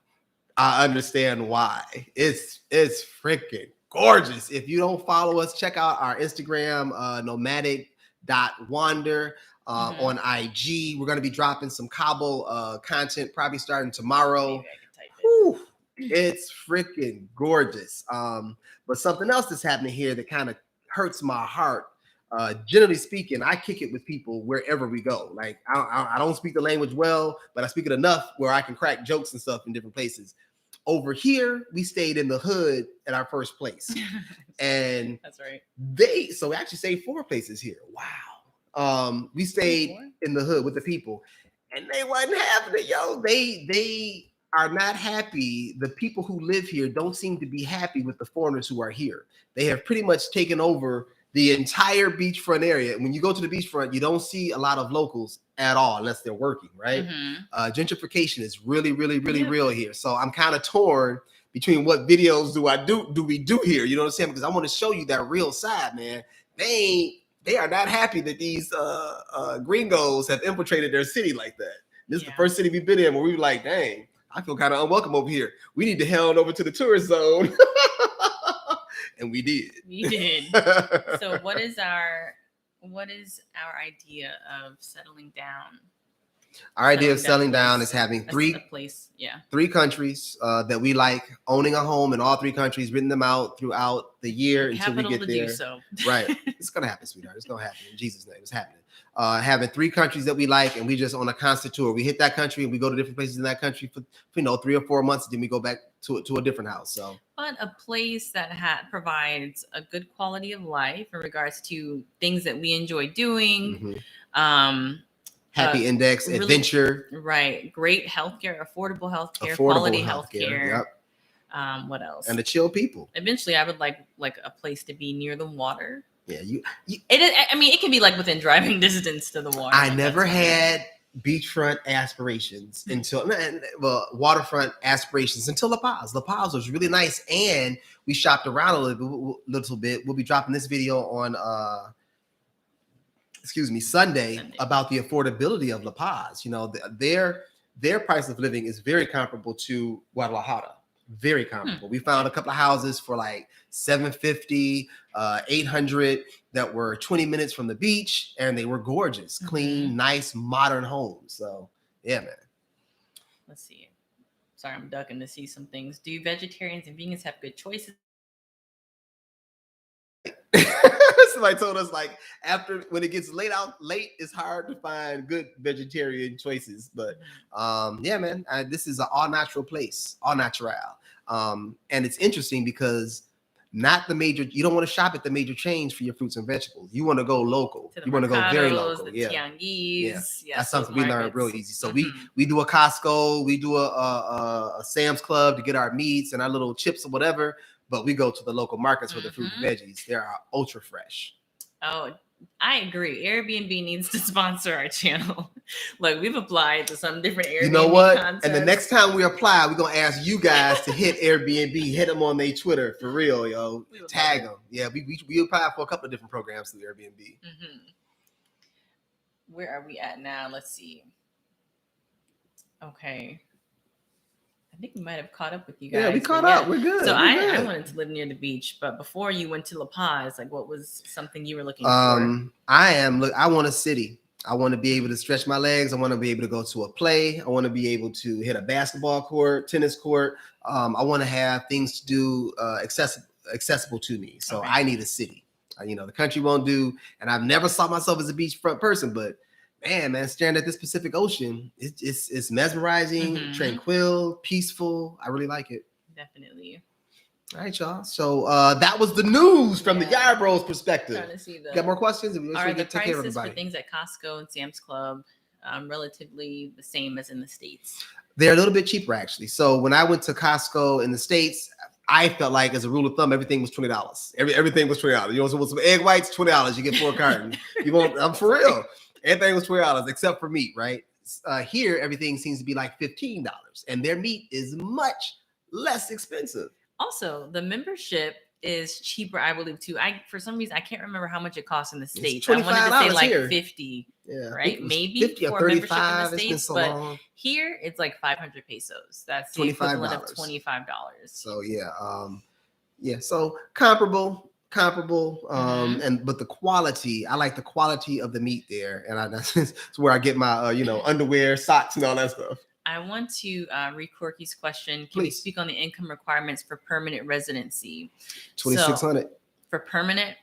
[SPEAKER 1] I understand why. It's freaking gorgeous. If you don't follow us, check out our Instagram, nomadic.wander on IG. We're going to be dropping some Cabo content probably starting tomorrow. It's freaking gorgeous. But something else that's happening here that kind of hurts my heart. Generally speaking, I kick it with people wherever we go. Like I don't speak the language well, but I speak it enough where I can crack jokes and stuff in different places. Over here, we stayed in the hood at our first place. And
[SPEAKER 2] that's right.
[SPEAKER 1] So we actually stayed 4 places here. Wow. We stayed in the hood with the people, and they wasn't having it, yo. They are not happy. The people who live here don't seem to be happy with the foreigners who are here. They have pretty much taken over the entire beachfront area. When you go to the beachfront, you don't see a lot of locals at all unless they're working, right? Gentrification is really, really, really real here. So I'm kind of torn between what videos do we do here? You know what I'm saying? Because I want to show you that real side, man. They are not happy that these gringos have infiltrated their city like that. This is the first city we've been in where we were like, dang, I feel kind of unwelcome over here. We need to head on over to the tourist zone. And we did. So what is our idea of settling down? Our idea of settling down is having 3 countries that we like, owning a home in all 3 countries, renting them out throughout the year until we get there. Right. It's going to happen, sweetheart. It's going to happen. In Jesus' name, it's happening. Having 3 countries that we like, and we just on a constant tour. We hit that country and we go to different places in that country for 3 or 4 months, and then we go back to a different house. So,
[SPEAKER 2] but a place that provides a good quality of life in regards to things that we enjoy doing.
[SPEAKER 1] Happy index, really, adventure.
[SPEAKER 2] Right. Great healthcare, affordable healthcare, quality healthcare. What else?
[SPEAKER 1] And the chill people.
[SPEAKER 2] Eventually, I would like a place to be near the water.
[SPEAKER 1] Yeah,
[SPEAKER 2] it is. I mean, it can be like within driving distance to the water.
[SPEAKER 1] I
[SPEAKER 2] like
[SPEAKER 1] never
[SPEAKER 2] that's fine.
[SPEAKER 1] had beachfront aspirations until waterfront aspirations until La Paz. La Paz was really nice, and we shopped around a little bit. We'll be dropping this video on Sunday about the affordability of La Paz. You know, their price of living is very comparable to Guadalajara. Very comparable. We found a couple of houses for like $750, $800 that were 20 minutes from the beach, and they were gorgeous, clean, nice, modern homes. So yeah, man.
[SPEAKER 2] Let's see. Sorry, I'm ducking to see some things. Do vegetarians and vegans have good choices?
[SPEAKER 1] Somebody told us like after when it gets late, it's hard to find good vegetarian choices. But yeah, man, this is an all natural place, all natural. And it's interesting because you don't want to shop at the major chains for your fruits and vegetables. You want to go local. You want to go very local.
[SPEAKER 2] The Tianguis.
[SPEAKER 1] That's something we learned real easy. So we do a Costco, we do a Sam's Club to get our meats and our little chips or whatever. But we go to the local markets for the fruit and veggies. They are ultra fresh.
[SPEAKER 2] Oh, I agree. Airbnb needs to sponsor our channel. Like we've applied to some different Airbnb.
[SPEAKER 1] You know what?
[SPEAKER 2] contests.
[SPEAKER 1] And the next time we apply, we're gonna ask you guys to hit Airbnb, hit them on their Twitter for real, yo. Tag them. Yeah, we applied for a couple of different programs through Airbnb.
[SPEAKER 2] Where are we at now? Let's see. Okay. I think we might have caught up with you guys.
[SPEAKER 1] Yeah, we caught up. We're good.
[SPEAKER 2] So I wanted to live near the beach, but before you went to La Paz, like what was something you were looking for?
[SPEAKER 1] I want a city. I want to be able to stretch my legs. I want to be able to go to a play. I want to be able to hit a basketball court, tennis court. I want to have things to do accessible to me. So I need a city. The country won't do. And I've never saw myself as a beachfront person, but man, staring at this Pacific Ocean, it's mesmerizing, tranquil, peaceful. I really like it.
[SPEAKER 2] Definitely.
[SPEAKER 1] All right, y'all. So that was the news from the Yarbros perspective.
[SPEAKER 2] Trying to see
[SPEAKER 1] Got more questions?
[SPEAKER 2] Are the prices for things at Costco and Sam's Club relatively the same as in the States?
[SPEAKER 1] They're a little bit cheaper, actually. So when I went to Costco in the States, I felt like, as a rule of thumb, everything was $20. Everything was $20. You want some egg whites? $20. You get 4 cartons. You want? I'm for real. Everything was $20 except for meat, right? Here, everything seems to be like $15, and their meat is much less expensive.
[SPEAKER 2] Also, the membership is cheaper, I believe, too. For some reason, I can't remember how much it costs in the States. I wanted to say like here. 50, right? Maybe
[SPEAKER 1] 50 or 35
[SPEAKER 2] in the States, but here it's like 500 pesos. That's the equivalent of $25.
[SPEAKER 1] So so comparable. But the quality, I like the quality of the meat there, and that's where I get my underwear, socks, and all that stuff.
[SPEAKER 2] I want to read Corky's question. Can you speak on the income requirements for permanent residency?
[SPEAKER 1] 2,600
[SPEAKER 2] for permanent.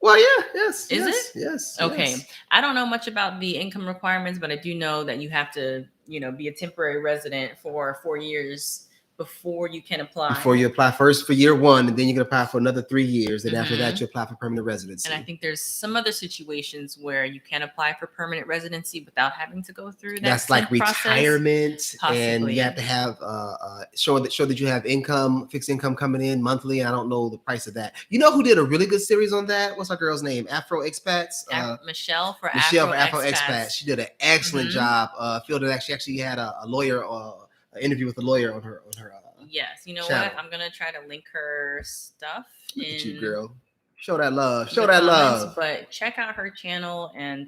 [SPEAKER 1] Yes.
[SPEAKER 2] Is it?
[SPEAKER 1] Yes.
[SPEAKER 2] Okay.
[SPEAKER 1] Yes.
[SPEAKER 2] I don't know much about the income requirements, but I do know that you have to, be a temporary resident for 4 years before you can apply.
[SPEAKER 1] Before you apply first for year 1, and then you can apply for another 3 years. And after that, you apply for permanent residency.
[SPEAKER 2] And I think there's some other situations where you can apply for permanent residency without having to go through that.
[SPEAKER 1] That's like retirement, and you have to have show that you have income, fixed income coming in monthly. I don't know the price of that. You know who did a really good series on that? What's our girl's name? Afro Expats.
[SPEAKER 2] Michelle for
[SPEAKER 1] Afro Expats. She did an excellent job. Phil did actually had a lawyer. An interview with a lawyer on her
[SPEAKER 2] yes, you know
[SPEAKER 1] channel.
[SPEAKER 2] what? I'm gonna try to link her stuff.
[SPEAKER 1] Look at you, girl. Show that love. Show that love.
[SPEAKER 2] But check out her channel and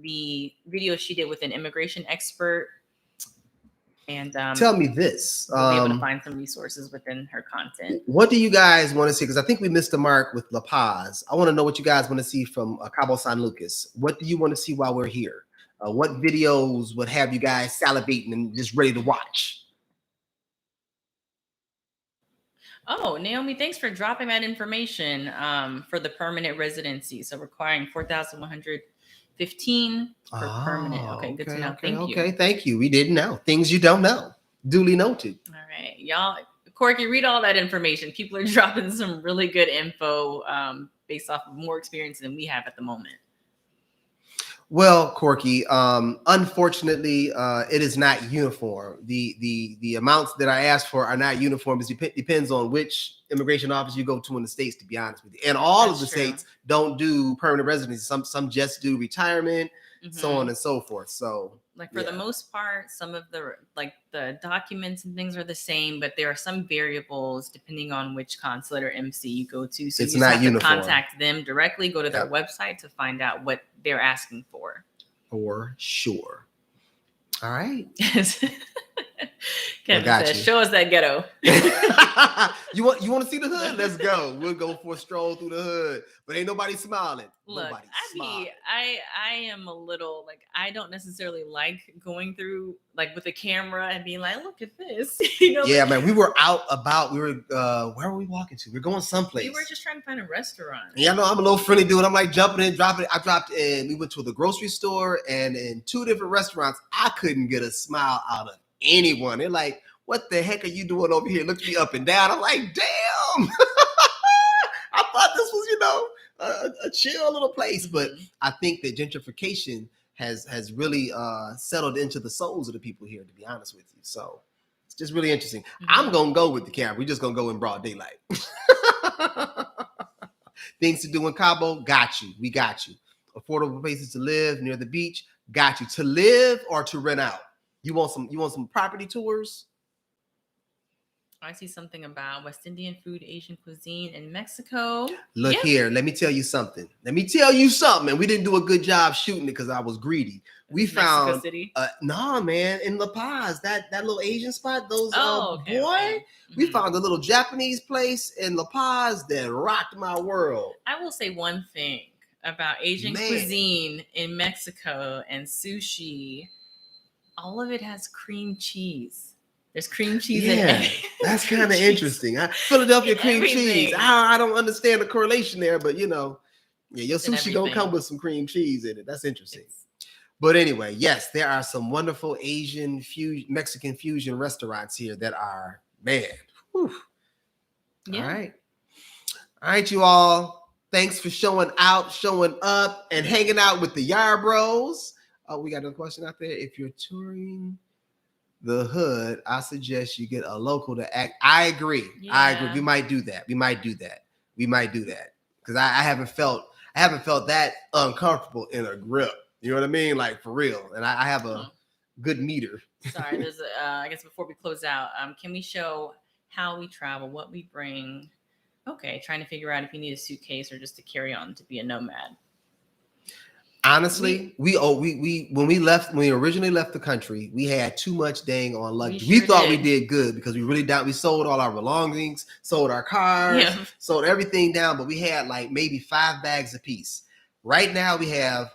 [SPEAKER 2] the video she did with an immigration expert. And
[SPEAKER 1] tell me this.
[SPEAKER 2] We'll be able to find some resources within her content.
[SPEAKER 1] What do you guys want to see? Because I think we missed the mark with La Paz. I want to know what you guys want to see from Cabo San Lucas. What do you want to see while we're here? What videos would have you guys salivating and just ready to watch?
[SPEAKER 2] Oh, Naomi, thanks for dropping that information for the permanent residency. So requiring 4,115 for permanent. Okay, good to know. Thank you.
[SPEAKER 1] Okay, thank you. We didn't know. Things you don't know. Duly noted.
[SPEAKER 2] All right, y'all. Corky, read all that information. People are dropping some really good info based off of more experience than we have at the moment.
[SPEAKER 1] Well, Corky, unfortunately, it is not uniform. The amounts that I asked for are not uniform. It depends on which immigration office you go to in the states, to be honest with you. And all of the states don't do permanent residency. Some just do retirement, so on and so forth. So,
[SPEAKER 2] like for the most part, some of the documents and things are the same, but there are some variables depending on which consulate or MC you go to. So
[SPEAKER 1] it's
[SPEAKER 2] you
[SPEAKER 1] not
[SPEAKER 2] just have
[SPEAKER 1] uniform.
[SPEAKER 2] to contact them directly, go to their website to find out what they're asking for.
[SPEAKER 1] For sure. All right.
[SPEAKER 2] Kevin says, show us that ghetto.
[SPEAKER 1] You want to see the hood? Let's go. We'll go for a stroll through the hood. But ain't nobody smiling.
[SPEAKER 2] Look, I am a little like, I don't necessarily like going through like with a camera and being like, look at this.
[SPEAKER 1] Yeah, man. We were out about. We were where were we walking to? We were going someplace.
[SPEAKER 2] We were just trying to find a restaurant.
[SPEAKER 1] Yeah, I know I'm a little friendly dude. I'm like jumping in, dropping. I dropped in. We went to the grocery store and in 2 different restaurants. I couldn't get a smile out of anyone. They're like, what the heck are you doing over here? Look me up and down. I'm like, damn. I thought this was, a chill little place. But I think that gentrification has really settled into the souls of the people here, to be honest with you. So it's just really interesting. I'm going to go with the camera. We're just going to go in broad daylight. Things to do in Cabo, got you. We got you. Affordable places to live near the beach, got you. To live or to rent out? You want some property tours?
[SPEAKER 2] I see something about West Indian food, Asian cuisine in Mexico.
[SPEAKER 1] Look here, let me tell you something. And we didn't do a good job shooting it because I was greedy. We found
[SPEAKER 2] Mexico City?
[SPEAKER 1] No, man, in La Paz, that little Asian spot. Those
[SPEAKER 2] okay.
[SPEAKER 1] We found a little Japanese place in La Paz that rocked my world.
[SPEAKER 2] I will say one thing about Asian cuisine in Mexico and sushi. All of it has cream cheese. There's cream cheese in it.
[SPEAKER 1] That's kind of interesting. Philadelphia cream cheese. I don't understand the correlation there, but your sushi gonna come with some cream cheese in it. That's interesting. But anyway, yes, there are some wonderful Asian Mexican fusion restaurants here that are, man. Whew.
[SPEAKER 2] Yeah.
[SPEAKER 1] All right, you all. Thanks for showing up, and hanging out with the Yarbros. Oh, we got another question out there. If you're touring the hood, I suggest you get a local to act. I agree. We might do that. Because I haven't felt that uncomfortable in a grip. You know what I mean? Like for real. And I have a good meter.
[SPEAKER 2] Sorry, there's I guess before we close out, can we show how we travel, what we bring? Okay, trying to figure out if you need a suitcase or just to carry on to be a nomad.
[SPEAKER 1] Honestly, when we originally left the country, we had too much dang on luggage. We thought we did good because we sold all our belongings, sold our cars, sold everything down, but we had like maybe 5 bags apiece. Right now we have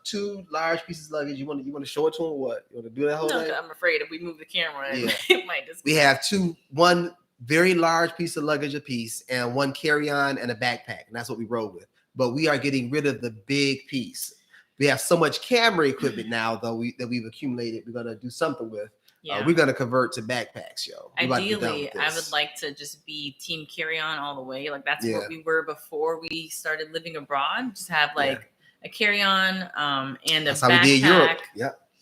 [SPEAKER 1] 2 large pieces of luggage. You want to show it to them? What? You want to do that whole thing?
[SPEAKER 2] I'm afraid if we move the camera, it might just.
[SPEAKER 1] We have one very large piece of luggage apiece and 1 carry-on and a backpack, and that's what we rode with. But we are getting rid of the big piece. We have so much camera equipment now, though, that we've accumulated. We're gonna do something with. Yeah. We're gonna convert to backpacks, yo.
[SPEAKER 2] Ideally, I would like to just be team carry-on all the way. Like that's what we were before we started living abroad. Just have like a carry-on and a backpack. We did Europe.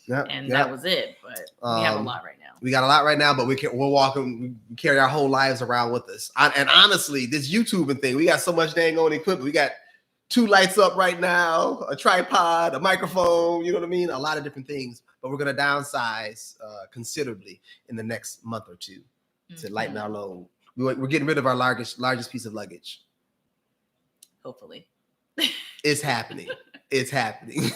[SPEAKER 2] That was it. But we have a lot right now.
[SPEAKER 1] We got a lot right now, but we're walking. We carry our whole lives around with us. And honestly, this YouTubing thing, we got so much dang on equipment. We got 2 lights up right now, a tripod, a microphone, you know what I mean? A lot of different things, but we're going to downsize considerably in the next month or 2 to lighten our load. We're getting rid of our largest piece of luggage.
[SPEAKER 2] Hopefully.
[SPEAKER 1] It's happening. It's happening.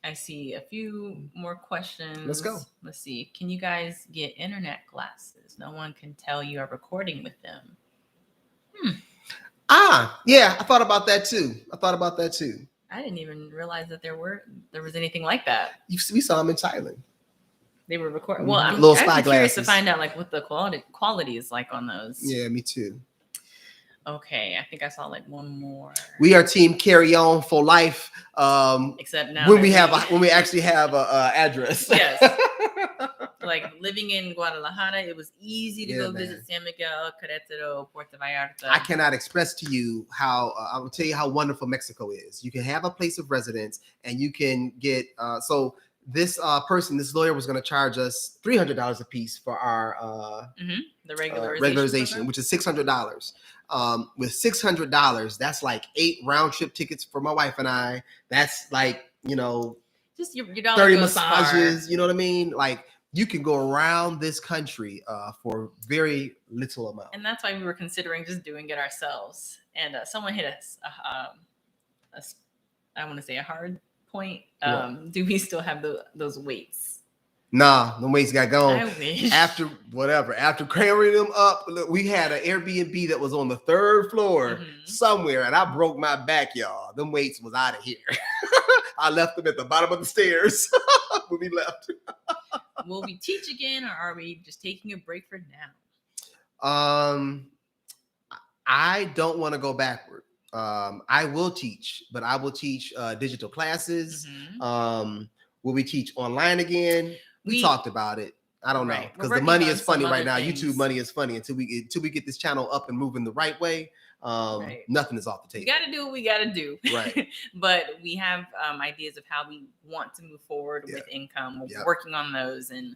[SPEAKER 2] I see a few more questions.
[SPEAKER 1] Let's go.
[SPEAKER 2] Let's see. Can you guys get internet glasses? No one can tell you are recording with them.
[SPEAKER 1] Yeah, I thought about that too.
[SPEAKER 2] I didn't even realize that there was anything like that.
[SPEAKER 1] We saw them in Thailand.
[SPEAKER 2] They were recording. Well, I'm
[SPEAKER 1] actually
[SPEAKER 2] curious to find out like what the quality is like on those.
[SPEAKER 1] Yeah, me too.
[SPEAKER 2] Okay, I think I saw like one more.
[SPEAKER 1] We are team carry on for life. Except now when we actually have a address.
[SPEAKER 2] Yes. like living in Guadalajara, it was easy to go visit San Miguel, Querétaro, Puerto Vallarta.
[SPEAKER 1] I cannot express to you how I will tell you how wonderful Mexico is. You can have a place of residence, and you can get so this this lawyer was going to charge us $300 a piece for our
[SPEAKER 2] the
[SPEAKER 1] regularization, which is $600. With $600, that's like 8 round trip tickets for my wife and I. That's like,
[SPEAKER 2] just your
[SPEAKER 1] 30 massages. Far. You know what I mean? Like, you can go around this country for very little amount.
[SPEAKER 2] And that's why we were considering just doing it ourselves. And someone hit us, I want to say a hard point. Do we still have those weights?
[SPEAKER 1] Nah, the weights got gone.
[SPEAKER 2] I wish.
[SPEAKER 1] After clearing them up, we had an Airbnb that was on the 3rd floor somewhere, and I broke my back, y'all. Them weights was out of here. I left them at the bottom of the stairs when we left.
[SPEAKER 2] Will we teach again, or are we just taking a break for now?
[SPEAKER 1] I don't want to go backward. I will teach, but I will teach digital classes. Will we teach online again? We talked about it. I don't know, because the money is funny right now. YouTube money is funny until we get this channel up and moving the right way. Nothing is off the table.
[SPEAKER 2] We got to do what we got to do.
[SPEAKER 1] Right.
[SPEAKER 2] But we have ideas of how we want to move forward with income. We're working on those and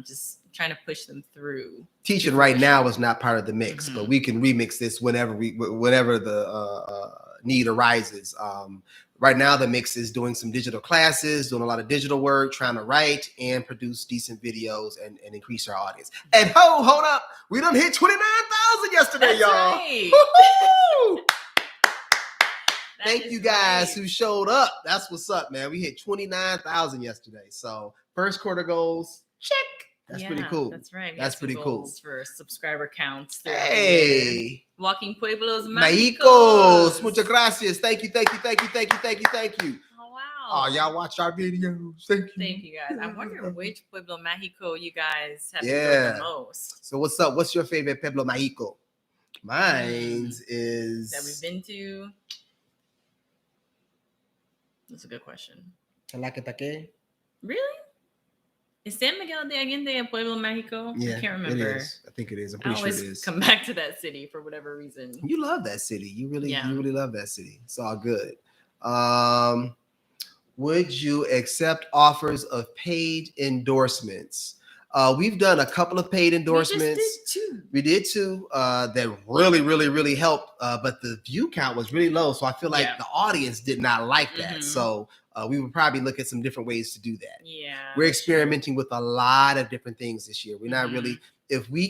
[SPEAKER 2] just trying to push them through.
[SPEAKER 1] Teaching right now is not part of the mix, but we can remix this whenever the need arises. Right now, the mix is doing some digital classes, doing a lot of digital work, trying to write and produce decent videos and increase our audience. And hold up. We done hit 29,000 yesterday, y'all.
[SPEAKER 2] Right.
[SPEAKER 1] Thank you guys who showed up. That's what's up, man. We hit 29,000 yesterday. So first quarter goals, check. That's pretty cool.
[SPEAKER 2] That's right.
[SPEAKER 1] That's pretty cool.
[SPEAKER 2] For subscriber counts.
[SPEAKER 1] Hey.
[SPEAKER 2] Walking Pueblos
[SPEAKER 1] Mágicos. Muchas gracias. Thank you.
[SPEAKER 2] Oh, wow.
[SPEAKER 1] Oh, y'all watch our videos. Thank
[SPEAKER 2] you, guys. I wonder which Pueblo Mágico you guys have enjoyed the most.
[SPEAKER 1] So what's up? What's your favorite Pueblo Mágico? Mine's is...
[SPEAKER 2] that we've been to? That's a good question.
[SPEAKER 1] Talaquepaque?
[SPEAKER 2] Really? Is San Miguel de Allende a Pueblo Mágico?
[SPEAKER 1] Yeah,
[SPEAKER 2] I can't remember.
[SPEAKER 1] It is. I think it is. I'm pretty sure it is.
[SPEAKER 2] Come back to that city for whatever reason.
[SPEAKER 1] You love that city. You really love that city. It's all good. Would you accept offers of paid endorsements? We've done a couple of paid endorsements. We did two. That really helped. But the view count was really low. So I feel like the audience did not like that. So we would probably look at some different ways to do that.
[SPEAKER 2] Yeah.
[SPEAKER 1] We're experimenting with a lot of different things this year. We're not really, if we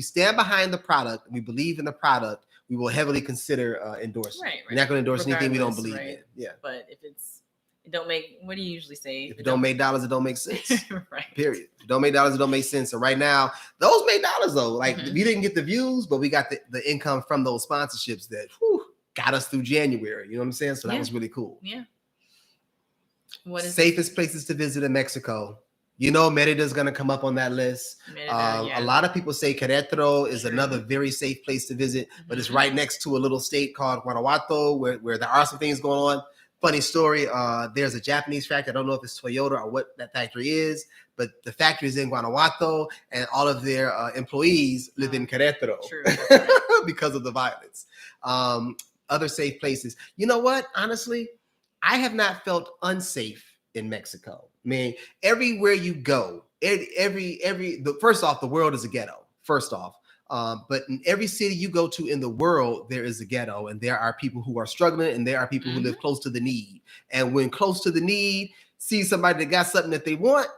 [SPEAKER 1] stand behind the product and we believe in the product, we will heavily consider endorsing.
[SPEAKER 2] Right.
[SPEAKER 1] We're not going to endorse anything we don't believe in. Yeah.
[SPEAKER 2] But if it don't make, what do you usually say?
[SPEAKER 1] If it don't make dollars, it don't make sense.
[SPEAKER 2] Right.
[SPEAKER 1] Period. If it don't make dollars, it don't make sense. So right now, those made dollars though. Like we didn't get the views, but we got the income from those sponsorships that got us through January. You know what I'm saying? So that was really cool.
[SPEAKER 2] Yeah. What is
[SPEAKER 1] safest places to visit in Mexico? Merida is going to come up on that list. A lot of people say Querétaro is another very safe place to visit, but it's right next to a little state called Guanajuato where there are some things going on. Funny story, there's a Japanese factory. I don't know if it's Toyota or what that factory is, but the factory is in Guanajuato, and all of their employees live in Querétaro because of the violence. Other safe places. You know what? Honestly, I have not felt unsafe in Mexico. I mean, everywhere you go, first off, the world is a ghetto. First off. But in every city you go to in the world, there is a ghetto, and there are people who are struggling, and there are people who live close to the need. And when close to the need, see somebody that got something that they want,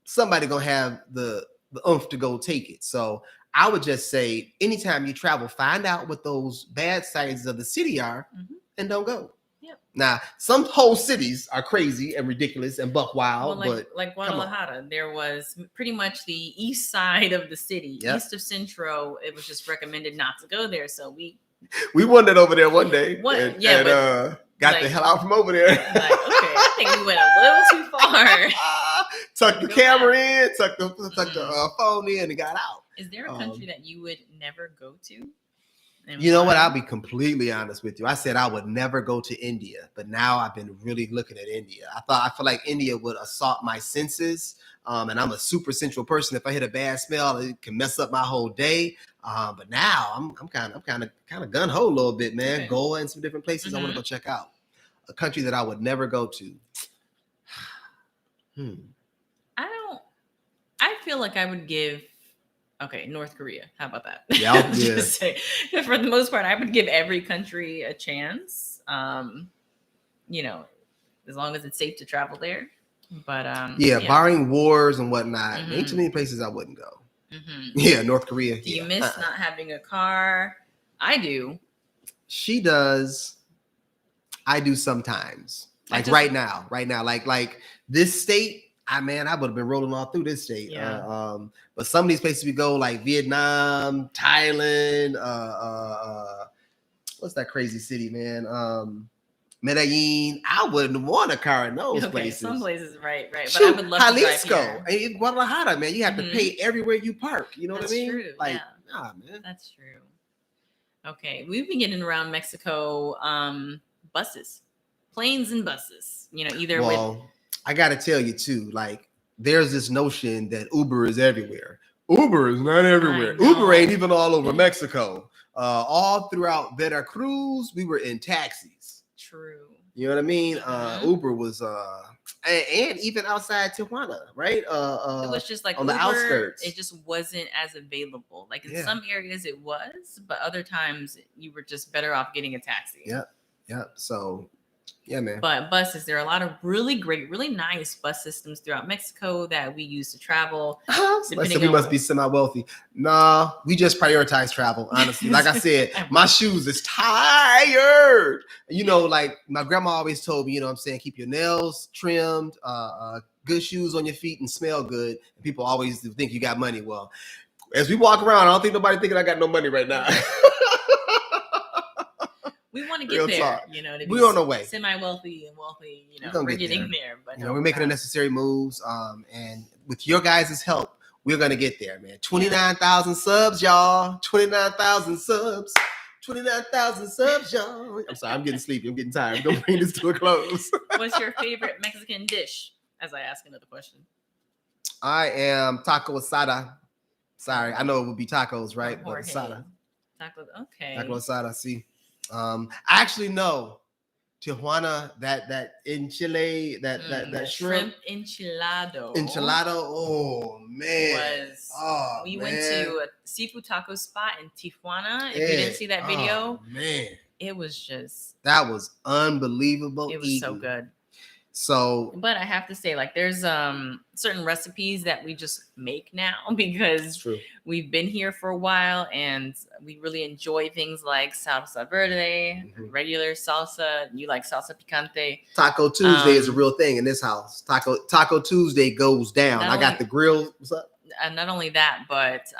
[SPEAKER 1] somebody gonna have the oomph to go take it. So I would just say, anytime you travel, find out what those bad sides of the city are, and don't go.
[SPEAKER 2] Yep.
[SPEAKER 1] Now, some whole cities are crazy and ridiculous and buck wild, but
[SPEAKER 2] like Guadalajara, there was pretty much the east side of the city, east of Centro. It was just recommended not to go there, so we
[SPEAKER 1] wandered over there one day.
[SPEAKER 2] But
[SPEAKER 1] got the hell out from over there.
[SPEAKER 2] Okay, I think we went a little too far.
[SPEAKER 1] Tucked the camera in, tucked the phone in, and got out.
[SPEAKER 2] Is there a country that you would never go to? And
[SPEAKER 1] You know what?
[SPEAKER 2] why?
[SPEAKER 1] I'll be completely honest with you. I said I would never go to India, but now I've been really looking at India. I feel like India would assault my senses. And I'm a super sensual person. If I hit a bad smell, it can mess up my whole day. But now I'm kind of gun ho a little bit, man.
[SPEAKER 2] Okay.
[SPEAKER 1] Goa and some different places I want to go check out. A country that I would never go to.
[SPEAKER 2] I feel like I would give. Okay, North Korea. How about that?
[SPEAKER 1] Yeah.
[SPEAKER 2] Just say, for the most part, I would give every country a chance. You know, as long as it's safe to travel there. But
[SPEAKER 1] barring wars and whatnot, ain't too many places I wouldn't go. Yeah, North Korea.
[SPEAKER 2] Do you miss not having a car? I do.
[SPEAKER 1] She does. I do sometimes. Like right now, like this state. I would have been rolling all through this state.
[SPEAKER 2] Yeah.
[SPEAKER 1] But some of these places we go, like Vietnam, Thailand, what's that crazy city, man? Medellin. I wouldn't want a car in those places.
[SPEAKER 2] Some places, right. But
[SPEAKER 1] Shoot,
[SPEAKER 2] I would love
[SPEAKER 1] Jalisco,
[SPEAKER 2] to drive here.
[SPEAKER 1] And Guadalajara, man. You have to pay everywhere you park. You know what I mean?
[SPEAKER 2] True.
[SPEAKER 1] Like, nah, man.
[SPEAKER 2] That's true. Okay, we've been getting around Mexico, buses, planes, and buses. Either with.
[SPEAKER 1] I got to tell you too, like there's this notion that Uber is everywhere. Uber is not everywhere. Uber ain't even all over Mexico. All throughout Veracruz, we were in taxis.
[SPEAKER 2] True.
[SPEAKER 1] You know what I mean? Uber was, and even outside Tijuana, right? It
[SPEAKER 2] was just like
[SPEAKER 1] on
[SPEAKER 2] Uber,
[SPEAKER 1] the outskirts.
[SPEAKER 2] It just wasn't as available. Like in some areas it was, but other times you were just better off getting a taxi.
[SPEAKER 1] Yep. So. Yeah, man.
[SPEAKER 2] But buses, there are a lot of really great, really nice bus systems throughout Mexico that we use to travel.
[SPEAKER 1] We must be semi-wealthy. Nah, we just prioritize travel, honestly. Like I said, my shoes is tired. Like my grandma always told me, you know what I'm saying, keep your nails trimmed, good shoes on your feet and smell good. And people always think you got money. Well, as we walk around, I don't think nobody thinking I got no money right now.
[SPEAKER 2] We want to get there, to be
[SPEAKER 1] we're on the way.
[SPEAKER 2] Semi-wealthy and wealthy, we're getting there. But
[SPEAKER 1] we're making the necessary moves. And with your guys' help, we're going to get there, man. 29,000 subs, y'all. 29,000 subs. 29,000 subs, y'all. I'm sorry, I'm getting sleepy. I'm getting tired. Don't bring this to a close.
[SPEAKER 2] What's your favorite Mexican dish? As I ask another question.
[SPEAKER 1] I am taco asada. Sorry, I know it would be tacos, right? But asada.
[SPEAKER 2] Taco, okay.
[SPEAKER 1] Taco asada, see. I actually know Tijuana, that in Chile, that shrimp
[SPEAKER 2] enchilado.
[SPEAKER 1] Oh man.
[SPEAKER 2] We went to a seafood taco spot in Tijuana. If you didn't see that video, it was
[SPEAKER 1] that was unbelievable.
[SPEAKER 2] It was so good.
[SPEAKER 1] So,
[SPEAKER 2] but I have to say, like, there's certain recipes that we just make now because we've been here for a while and we really enjoy things like salsa verde, regular salsa. You like salsa picante.
[SPEAKER 1] Taco Tuesday is a real thing in this house. Taco Tuesday goes down. I got the grill. What's up?
[SPEAKER 2] Not only that, but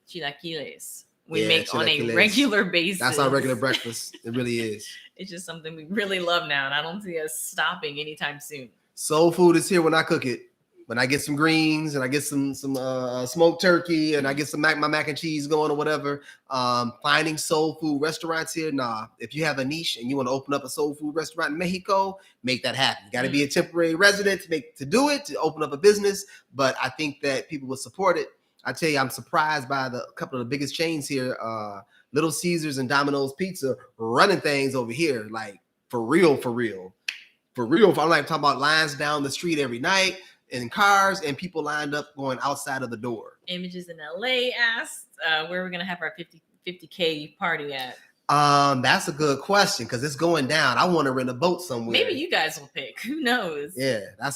[SPEAKER 2] chilaquiles. We make on a regular basis.
[SPEAKER 1] That's our regular breakfast. It really is.
[SPEAKER 2] It's just something we really love now, and I don't see us stopping anytime soon.
[SPEAKER 1] Soul food is here when I cook it. When I get some greens and I get some smoked turkey and I get my mac and cheese going or whatever. Finding soul food restaurants here. Nah, if you have a niche and you want to open up a soul food restaurant in Mexico, make that happen. You got to be a temporary resident to open up a business. But I think that people will support it. I tell you, I'm surprised by a couple of the biggest chains here, Little Caesars and Domino's Pizza, running things over here, like for real. I'm like talking about lines down the street every night in cars and people lined up going outside of the door.
[SPEAKER 2] Images in LA asked where we're gonna have our 50K party at.
[SPEAKER 1] That's a good question because it's going down. I want to rent a boat somewhere.
[SPEAKER 2] Maybe you guys will pick. Who knows?
[SPEAKER 1] Yeah, that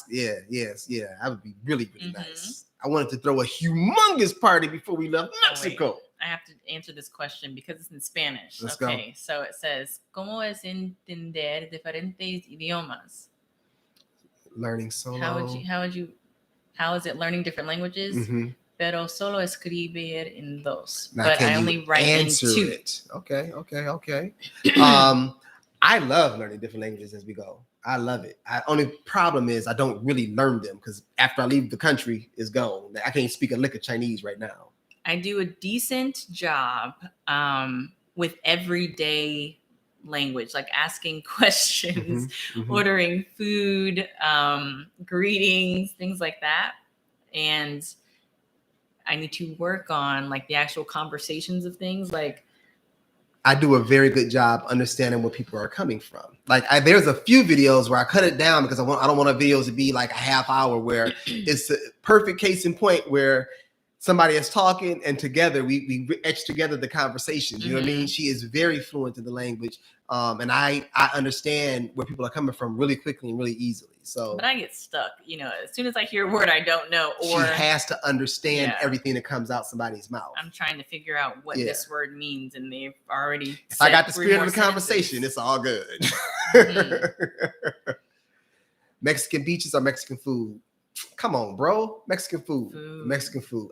[SPEAKER 1] would be really nice. I wanted to throw a humongous party before we left Mexico.
[SPEAKER 2] I have to answer this question because it's in Spanish.
[SPEAKER 1] Let's go.
[SPEAKER 2] So it says, ¿Cómo es entender diferentes idiomas?
[SPEAKER 1] Learning solo.
[SPEAKER 2] How is it learning different languages? Pero solo escribir en dos.
[SPEAKER 1] Now,
[SPEAKER 2] but I only write in two.
[SPEAKER 1] It. Okay. I love learning different languages as we go. I love it. Only problem is I don't really learn them because after I leave the country, it's gone. I can't speak a lick of Chinese right now.
[SPEAKER 2] I do a decent job with everyday language, like asking questions,
[SPEAKER 1] Mhm.
[SPEAKER 2] ordering food, greetings, things like that. And I need to work on like the actual conversations of things. Like,
[SPEAKER 1] I do a very good job understanding where people are coming from. Like there's a few videos where I cut it down because I don't want our videos to be like a half hour where it's a perfect case in point where somebody is talking and together we etch together the conversations. You know what I mean? She is very fluent in the language. And I understand where people are coming from really quickly and really easily. So,
[SPEAKER 2] but I get stuck, you know, as soon as I hear a word I don't know, or
[SPEAKER 1] she has to understand everything that comes out somebody's mouth.
[SPEAKER 2] I'm trying to figure out what this word means, and they've already.
[SPEAKER 1] If I got the spirit of the conversation, it's all good. Mexican beaches or Mexican food? Come on, bro. Mexican food. Mexican food.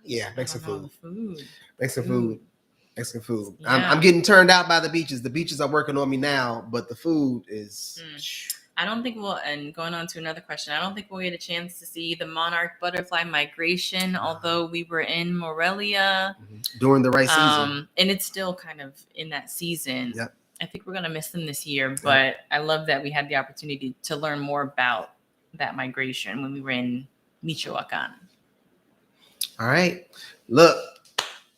[SPEAKER 1] Yeah, Mexican food. Mexican food. Mexican food. Yeah. I'm getting turned out by the beaches. The beaches are working on me now, but the food is.
[SPEAKER 2] I don't think we'll. And going on to another question, I don't think we'll get a chance to see the monarch butterfly migration, although we were in Morelia
[SPEAKER 1] during the right season,
[SPEAKER 2] and it's still kind of in that season.
[SPEAKER 1] Yep.
[SPEAKER 2] I think we're gonna miss them this year, but I love that we had the opportunity to learn more about that migration when we were in Michoacan.
[SPEAKER 1] All right, look.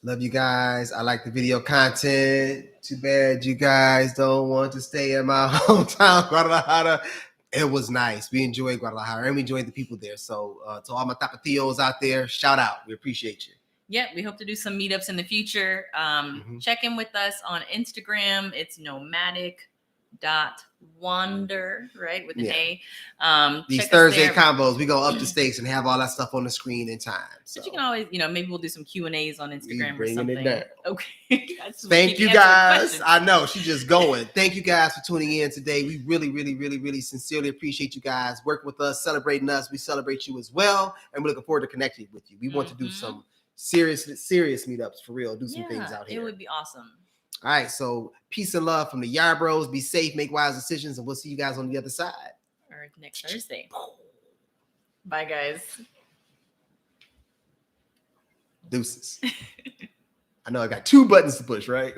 [SPEAKER 1] Love you guys. I like the video content. Too bad you guys don't want to stay in my hometown, Guadalajara. It was nice. We enjoyed Guadalajara and we enjoyed the people there. So to all my tapatillos out there, shout out. We appreciate you.
[SPEAKER 2] Yeah, we hope to do some meetups in the future. Check in with us on Instagram. It's nomadic.wander, right? With an A.
[SPEAKER 1] These Thursday combos, we go up the stakes and have all that stuff on the screen in time. So.
[SPEAKER 2] But you can always, you know, maybe we'll do some Q&As on Instagram or something.
[SPEAKER 1] It down.
[SPEAKER 2] Okay.
[SPEAKER 1] Thank you guys. I know she's just going. Thank you guys for tuning in today. We really, really, really, really sincerely appreciate you guys working with us, celebrating us. We celebrate you as well. And we're looking forward to connecting with you. We want to do some serious meetups for real. Do some things out here.
[SPEAKER 2] It would be awesome.
[SPEAKER 1] All right. So peace and love from the Yarbros. Be safe, make wise decisions, and we'll see you guys on the other side.
[SPEAKER 2] Or next Thursday. Bye, guys.
[SPEAKER 1] Deuces. I know I got 2 buttons to push, right?